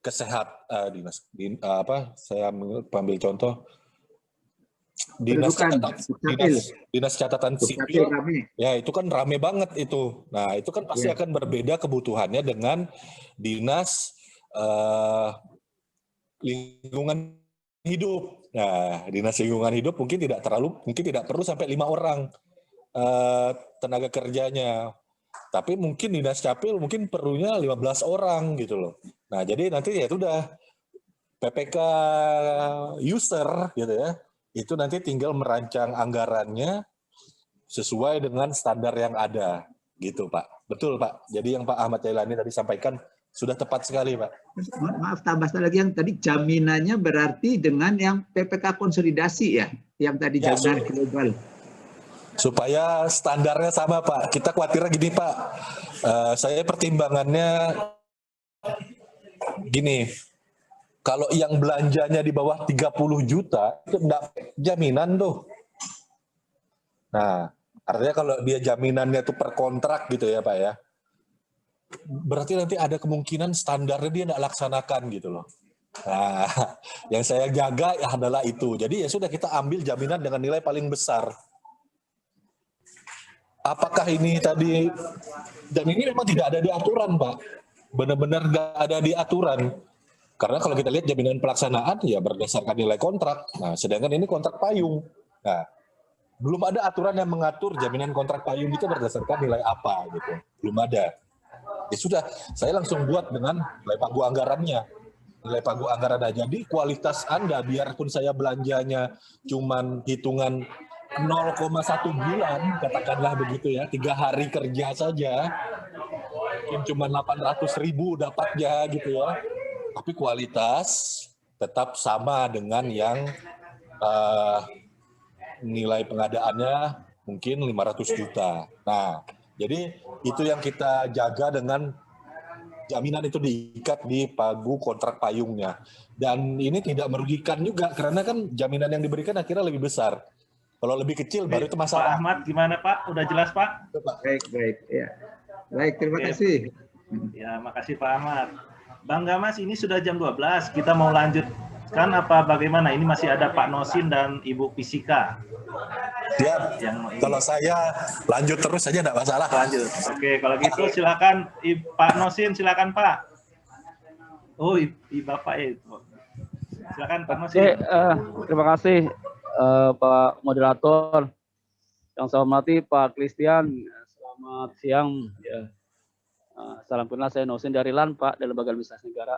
saya ambil contoh dinas catatan sipil, ya itu kan rame banget itu. Nah itu kan pasti akan berbeda kebutuhannya dengan dinas lingkungan hidup. Nah dinas lingkungan hidup mungkin tidak perlu sampai 5 orang tenaga kerjanya. Tapi mungkin dinas capil mungkin perlunya 15 orang gitu loh. Nah jadi nanti ya itu udah PPK user gitu ya. Itu nanti tinggal merancang anggarannya sesuai dengan standar yang ada, gitu Pak. Betul Pak. Jadi yang Pak Ahmad Jailani tadi sampaikan sudah tepat sekali Pak. Maaf tambah lagi yang tadi jaminannya berarti dengan yang PPK konsolidasi ya, yang tadi jaminan global. Supaya standarnya sama Pak. Kita khawatirnya gini Pak. Saya pertimbangannya gini. Kalau yang belanjanya di bawah 30 juta, itu enggak jaminan tuh. Nah, artinya kalau dia jaminannya itu per kontrak gitu ya Pak ya, berarti nanti ada kemungkinan standarnya dia enggak laksanakan gitu loh. Nah, yang saya jaga adalah itu. Jadi ya sudah, kita ambil jaminan dengan nilai paling besar. Apakah ini tadi, dan ini memang tidak ada di aturan Pak, benar-benar nggak ada di aturan. Karena kalau kita lihat jaminan pelaksanaan ya berdasarkan nilai kontrak. Nah, sedangkan ini kontrak payung. Nah, belum ada aturan yang mengatur jaminan kontrak payung itu berdasarkan nilai apa gitu. Belum ada. Ya sudah, saya langsung buat dengan nilai pagu anggarannya. Nilai pagu anggaran aja. Jadi kualitas Anda, biarpun saya belanjanya cuman hitungan 0,1 bulan, katakanlah begitu ya, 3 hari kerja saja, mungkin cuma 800.000 dapatnya gitu ya. Tapi kualitas tetap sama dengan yang nilai pengadaannya mungkin 500 juta. Nah, jadi itu yang kita jaga dengan jaminan itu diikat di pagu kontrak payungnya. Dan ini tidak merugikan juga, karena kan jaminan yang diberikan akhirnya lebih besar. Kalau lebih kecil baru itu masalah. Pak Ahmad gimana Pak? Udah jelas Pak? Baik. Ya. Baik, terima kasih. Ya, makasih Pak Ahmad. Bang Gamas, ini sudah jam 12. Kita mau lanjutkan apa bagaimana? Ini masih ada Pak Nosin dan Ibu Fisika. Siap. Kalau saya lanjut terus saja enggak masalah. Lanjut. Oke, kalau gitu silakan Pak Nosin, silakan Pak. Oh, Bapak ya. Silakan Pak Nosin. Oke, terima kasih Pak Moderator. Yang saya hormati Pak Christian. Selamat siang. Ya. Salam kenal, saya Nosin dari LAN, Pak, dari Lembaga Administrasi Negara.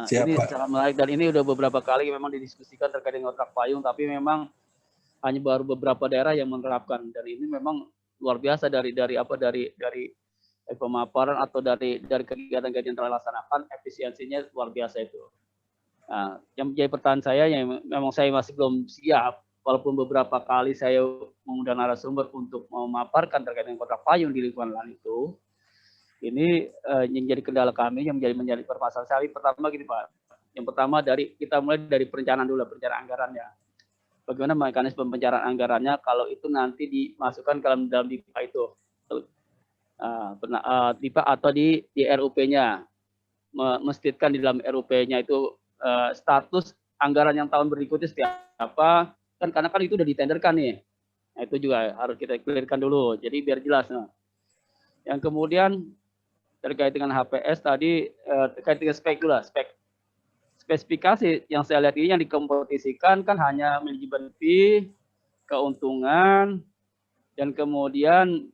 Siap, ini Pak. sangat menarik, dan ini udah beberapa kali memang didiskusikan terkait dengan kontrak payung, tapi memang hanya baru beberapa daerah yang menerapkan, dan ini memang luar biasa dari pemaparan atau dari kegiatan-kegiatan yang telah dilaksanakan, efisiensinya luar biasa itu. Nah, yang menjadi pertanyaan saya, yang memang saya masih belum siap, walaupun beberapa kali saya mengundang narasumber untuk memaparkan terkait dengan kontrak payung di lingkungan LAN itu. Ini yang menjadi kendala kami, yang menjadi permasalahan saya. Pertama gini Pak, yang pertama kita mulai dari perencanaan dulu, perencanaan anggarannya. Bagaimana mekanisme perencanaan anggarannya kalau itu nanti dimasukkan dalam DIPA itu, DIPA atau di RUP-nya, mestikan di dalam RUP-nya itu status anggaran yang tahun berikutnya seperti apa, karena kan itu udah ditenderkan nih. Nah, itu juga harus kita clearkan dulu, jadi biar jelas. Nah. Yang kemudian terkait dengan HPS tadi, terkait dengan spek dulu lah, spesifikasi yang saya lihat ini yang dikompetisikan kan hanya manajemen fee, keuntungan, dan kemudian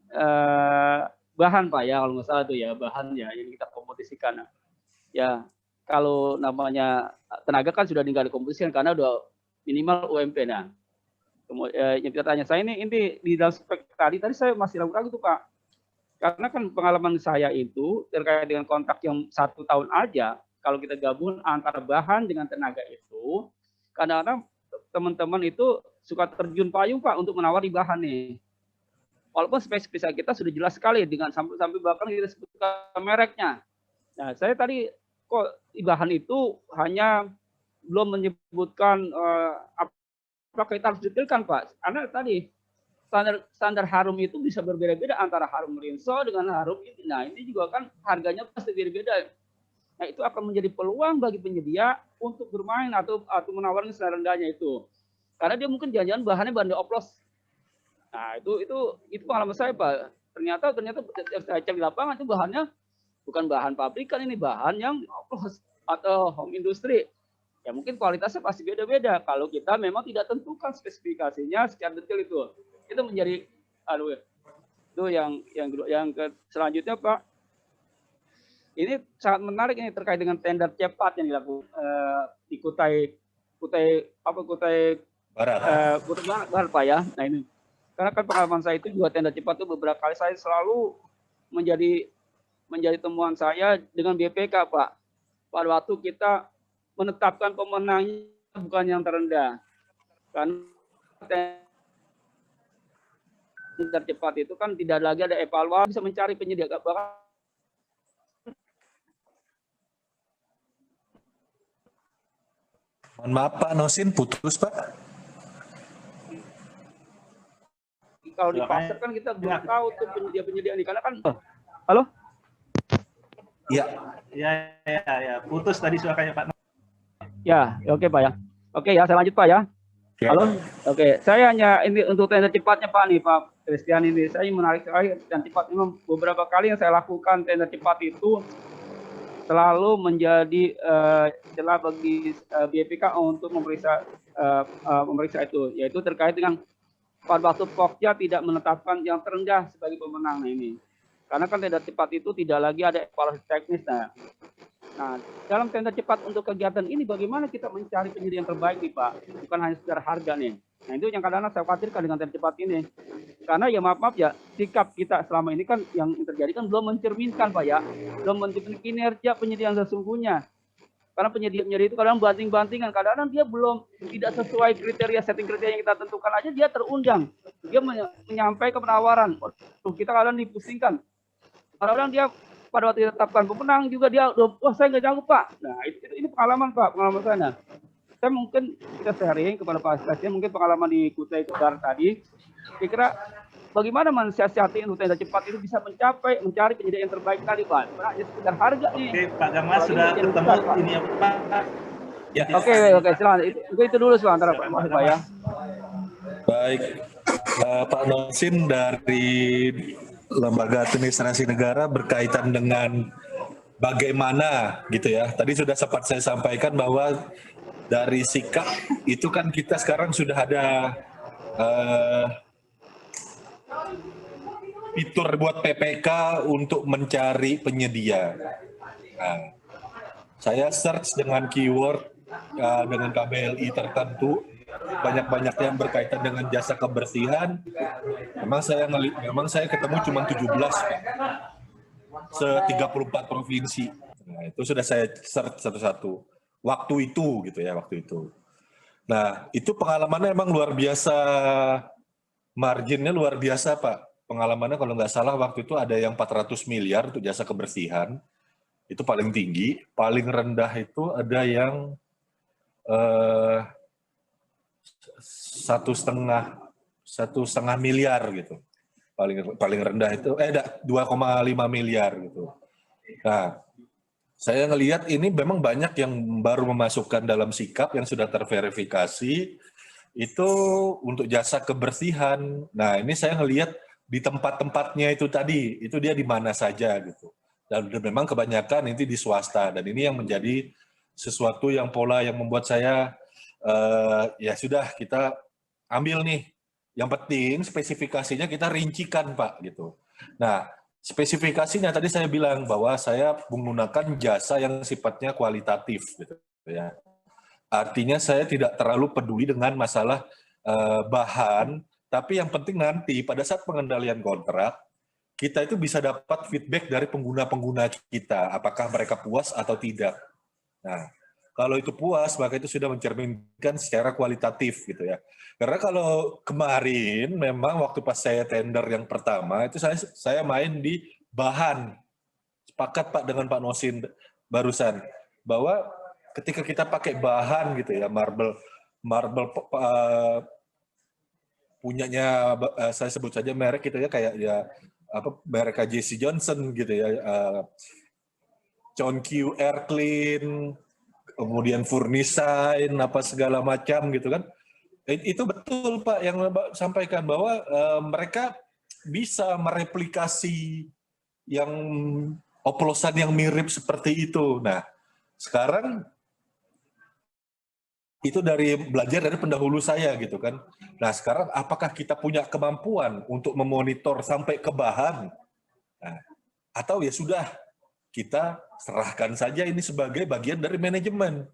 bahan Pak ya, kalau nggak salah itu ya, bahan ya yang kita kompetisikan. Nah, ya kalau namanya tenaga kan sudah tinggal dikompetisikan karena udah minimal UMP. Nah, kemudian yang kita tanya saya ini di dalam spek tadi saya masih ragu-ragu tuh Pak. Karena kan pengalaman saya itu terkait dengan kontrak yang 1 tahun aja, kalau kita gabung antara bahan dengan tenaga itu, kadang-kadang teman-teman itu suka terjun payung Pak untuk menawari bahan nih. Walaupun spesifikasi kita sudah jelas sekali dengan sampai bahkan kita sebutkan mereknya. Nah, saya tadi kok bahan itu hanya belum menyebutkan apakah kita harus detailkan Pak. Karena tadi standar harum itu bisa berbeda-beda antara harum rinso dengan harum ini. Nah, ini juga kan harganya pasti berbeda. Nah, itu akan menjadi peluang bagi penyedia untuk bermain atau menawarkan standar rendahnya itu. Karena dia mungkin jangan-jangan bahannya bahan dioplos. Nah, itu pengalaman saya Pak. Ternyata saya cek di lapangan itu bahannya bukan bahan pabrikan, ini bahan yang dioplos atau home industry. Ya mungkin kualitasnya pasti beda-beda kalau kita memang tidak tentukan spesifikasinya secara detail itu. Itu menjadi itu yang selanjutnya Pak, ini sangat menarik ini terkait dengan tender cepat yang dilakukan di Kutai Barat Pak ya. Nah ini karena kan pengalaman saya itu juga tender cepat itu beberapa kali saya selalu menjadi temuan saya dengan BPK Pak. Pada waktu kita menetapkan pemenangnya bukan yang terendah, karena tercepat itu kan tidak lagi ada evaluasi, bisa mencari penyedia, bahkan Mohon maaf Pak Nosin, putus Pak. Kalau di pasar kan kita belum tahu tuh penyedia-penyedia ini, karena kan, halo? Iya. Ya, putus tadi suaranya Pak. Ya, oke Pak ya. Oke ya, saya lanjut Pak ya. Ya. Halo, oke. Saya hanya ini untuk tender cepatnya Pak nih Pak Christian ini. Saya menarik sekali dan cepat. Memang beberapa kali yang saya lakukan tender cepat itu selalu menjadi celah bagi BPK untuk memeriksa itu, yaitu terkait dengan pada waktu Pokja tidak menetapkan yang terendah sebagai pemenang ini. Karena kan tender cepat itu tidak lagi ada evaluasi teknis. Nah, dalam tender cepat untuk kegiatan ini bagaimana kita mencari penyedia yang terbaik nih Pak? Bukan hanya sekedar harga nih. Nah itu yang kadang-kadang saya khawatirkan dengan tender cepat ini. Karena ya maaf ya, sikap kita selama ini kan yang terjadi kan belum mencerminkan Pak ya. Belum mencerminkan kinerja penyedia yang sesungguhnya. Karena penyedia-penyedia itu kadang banting-bantingan. Kadang-kadang dia belum tidak sesuai kriteria, setting kriteria yang kita tentukan aja dia terundang. Dia menyampaikan penawaran. Kita kadang dipusingkan. Kadang-kadang dia pada waktu ditetapkan pemenang juga dia, wah saya nggak jago Pak. Nah ini pengalaman Pak, pengalaman saya. Saya mungkin kita sharing kepada Pak Presiden, mungkin pengalaman di Kutai Tegar tadi. Kira-kira bagaimana mensiasati untuk tender cepat itu bisa mencari penyedia yang terbaik tadi Pak. Karena hanya sekedar harga nih. Oke Pak Gamas sudah ketemu ini ya Pak. Ya. Oke, silakan. Itu dulu sebentar Pak ya. Baik, Pak Nosin dari Lembaga Administrasi Negara berkaitan dengan bagaimana gitu ya. Tadi sudah sempat saya sampaikan bahwa dari sikap itu kan kita sekarang sudah ada fitur buat PPK untuk mencari penyedia. Nah, saya search dengan keyword dengan KBLI tertentu, banyak-banyak yang berkaitan dengan jasa kebersihan. Memang saya ketemu cuma 17 Pak. Se-34 provinsi. Nah, itu sudah saya search satu-satu. Waktu itu gitu ya, waktu itu. Nah, itu pengalamannya emang luar biasa, marginnya luar biasa Pak. Pengalamannya kalau nggak salah waktu itu ada yang 400 miliar untuk jasa kebersihan. Itu paling tinggi. Paling rendah itu ada yang 1,5 miliar gitu. Paling rendah itu 2,5 miliar gitu. Nah, saya ngelihat ini memang banyak yang baru memasukkan dalam sikap yang sudah terverifikasi itu untuk jasa kebersihan. Nah, ini saya ngelihat di tempat-tempatnya itu tadi, itu dia di mana saja gitu. Dan memang kebanyakan ini di swasta, dan ini yang menjadi sesuatu yang pola yang membuat saya ya sudah kita ambil nih. Yang penting spesifikasinya kita rincikan Pak gitu. Nah, spesifikasinya tadi saya bilang bahwa saya menggunakan jasa yang sifatnya kualitatif gitu ya. Artinya saya tidak terlalu peduli dengan masalah bahan, tapi yang penting nanti pada saat pengendalian kontrak kita itu bisa dapat feedback dari pengguna-pengguna kita, apakah mereka puas atau tidak. Nah, kalau itu puas, maka itu sudah mencerminkan secara kualitatif gitu ya. Karena kalau kemarin memang waktu pas saya tender yang pertama, itu saya main di bahan. Sepakat Pak dengan Pak Nosin barusan, bahwa ketika kita pakai bahan gitu ya, marble punyanya, saya sebut saja merek gitu ya, kayak ya merek JC Johnson gitu ya, John Q Air Clean, kemudian Furnisign, apa segala macam gitu kan. Itu betul Pak yang Bapak sampaikan bahwa mereka bisa mereplikasi yang oplosan yang mirip seperti itu. Nah, sekarang itu belajar dari pendahulu saya gitu kan. Nah, sekarang apakah kita punya kemampuan untuk memonitor sampai ke bahan? Nah, atau ya sudah, kita serahkan saja ini sebagai bagian dari manajemen.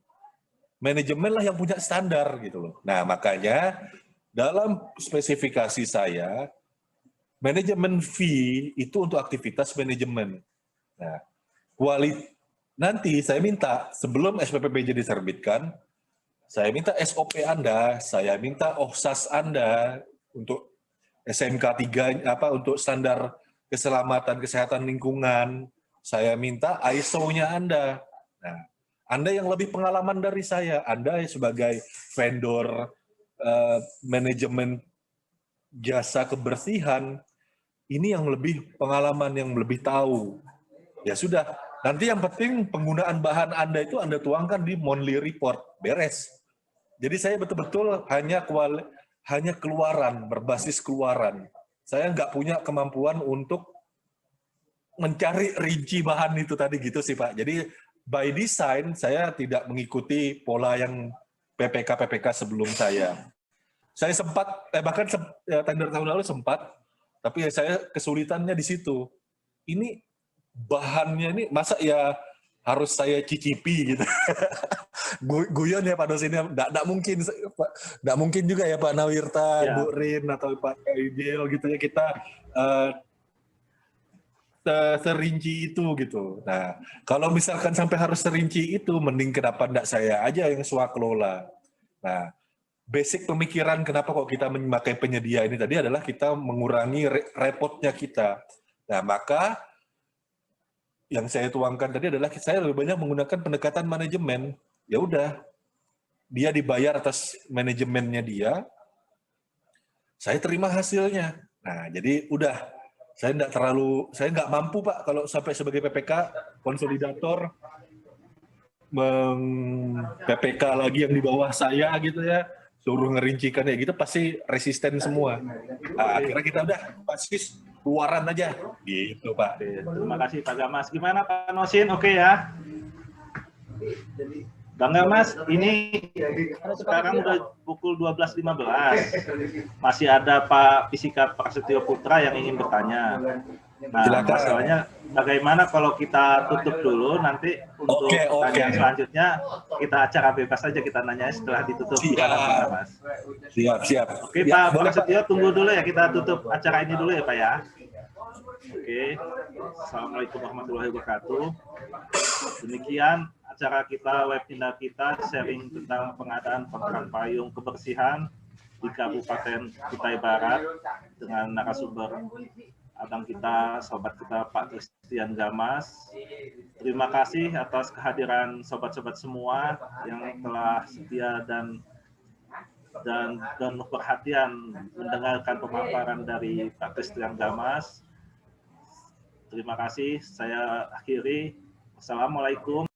Manajemen lah yang punya standar gitu loh. Nah, makanya dalam spesifikasi saya, manajemen fee itu untuk aktivitas manajemen. Nah, nanti saya minta sebelum SPPBJ diterbitkan, saya minta SOP Anda, saya minta OHSAS Anda untuk SMK 3 untuk standar keselamatan kesehatan lingkungan. Saya minta ISO-nya Anda. Nah, Anda yang lebih pengalaman dari saya, Anda sebagai vendor manajemen jasa kebersihan, ini yang lebih pengalaman, yang lebih tahu. Ya sudah, nanti yang penting penggunaan bahan Anda itu Anda tuangkan di monthly report, beres. Jadi saya betul-betul hanya keluaran, berbasis keluaran. Saya nggak punya kemampuan untuk mencari rinci bahan itu tadi gitu sih Pak. Jadi by design saya tidak mengikuti pola yang PPK sebelum saya. Saya sempat, bahkan tender tahun lalu sempat, tapi saya kesulitannya di situ. Ini bahannya ini masa ya harus saya cicipi gitu. Guyon ya Pak dosennya, nggak mungkin juga ya Pak Nawirta, Ya. Bu Rin atau Pak Idil gitu ya kita serinci itu gitu. Nah, kalau misalkan sampai harus serinci itu, mending kenapa enggak saya aja yang swakelola. Nah, basic pemikiran kenapa kok kita memakai penyedia ini tadi adalah kita mengurangi repotnya kita. Nah, maka yang saya tuangkan tadi adalah saya lebih banyak menggunakan pendekatan manajemen. Ya udah, dia dibayar atas manajemennya dia, saya terima hasilnya. Nah, jadi udah. Saya nggak mampu Pak kalau sampai sebagai PPK konsolidator PPK lagi yang di bawah saya gitu ya, suruh ngerincikan ya gitu pasti resisten semua. Nah, akhirnya kita udah basis keluaran aja gitu Pak. Terima kasih Pak Gamas. Gimana Pak Nosin? Oke ya? Bang Gamas, ini sekarang udah pukul 12.15. Masih ada Pak Fisika Prasetyo Putra yang ingin bertanya. Nah, Silakan. masalahnya bagaimana kalau kita tutup dulu, nanti untuk pertanyaan selanjutnya kita acara bebas saja, kita nanya setelah ditutup. Gimana Pak Gamas? Siap. Oke Pak Prasetyo, tunggu dulu ya, kita tutup acara ini dulu ya Pak ya. Oke, Assalamualaikum warahmatullahi wabarakatuh. Demikian acara kita, webinar kita, sharing tentang pengadaan kontrak payung kebersihan di Kabupaten Kutai Barat dengan narasumber abang kita, sobat kita Pak Christian Gamas. Terima kasih atas kehadiran sobat-sobat semua yang telah setia dan penuh perhatian mendengarkan pemaparan dari Pak Christian Gamas. Terima kasih, saya akhiri. Assalamualaikum.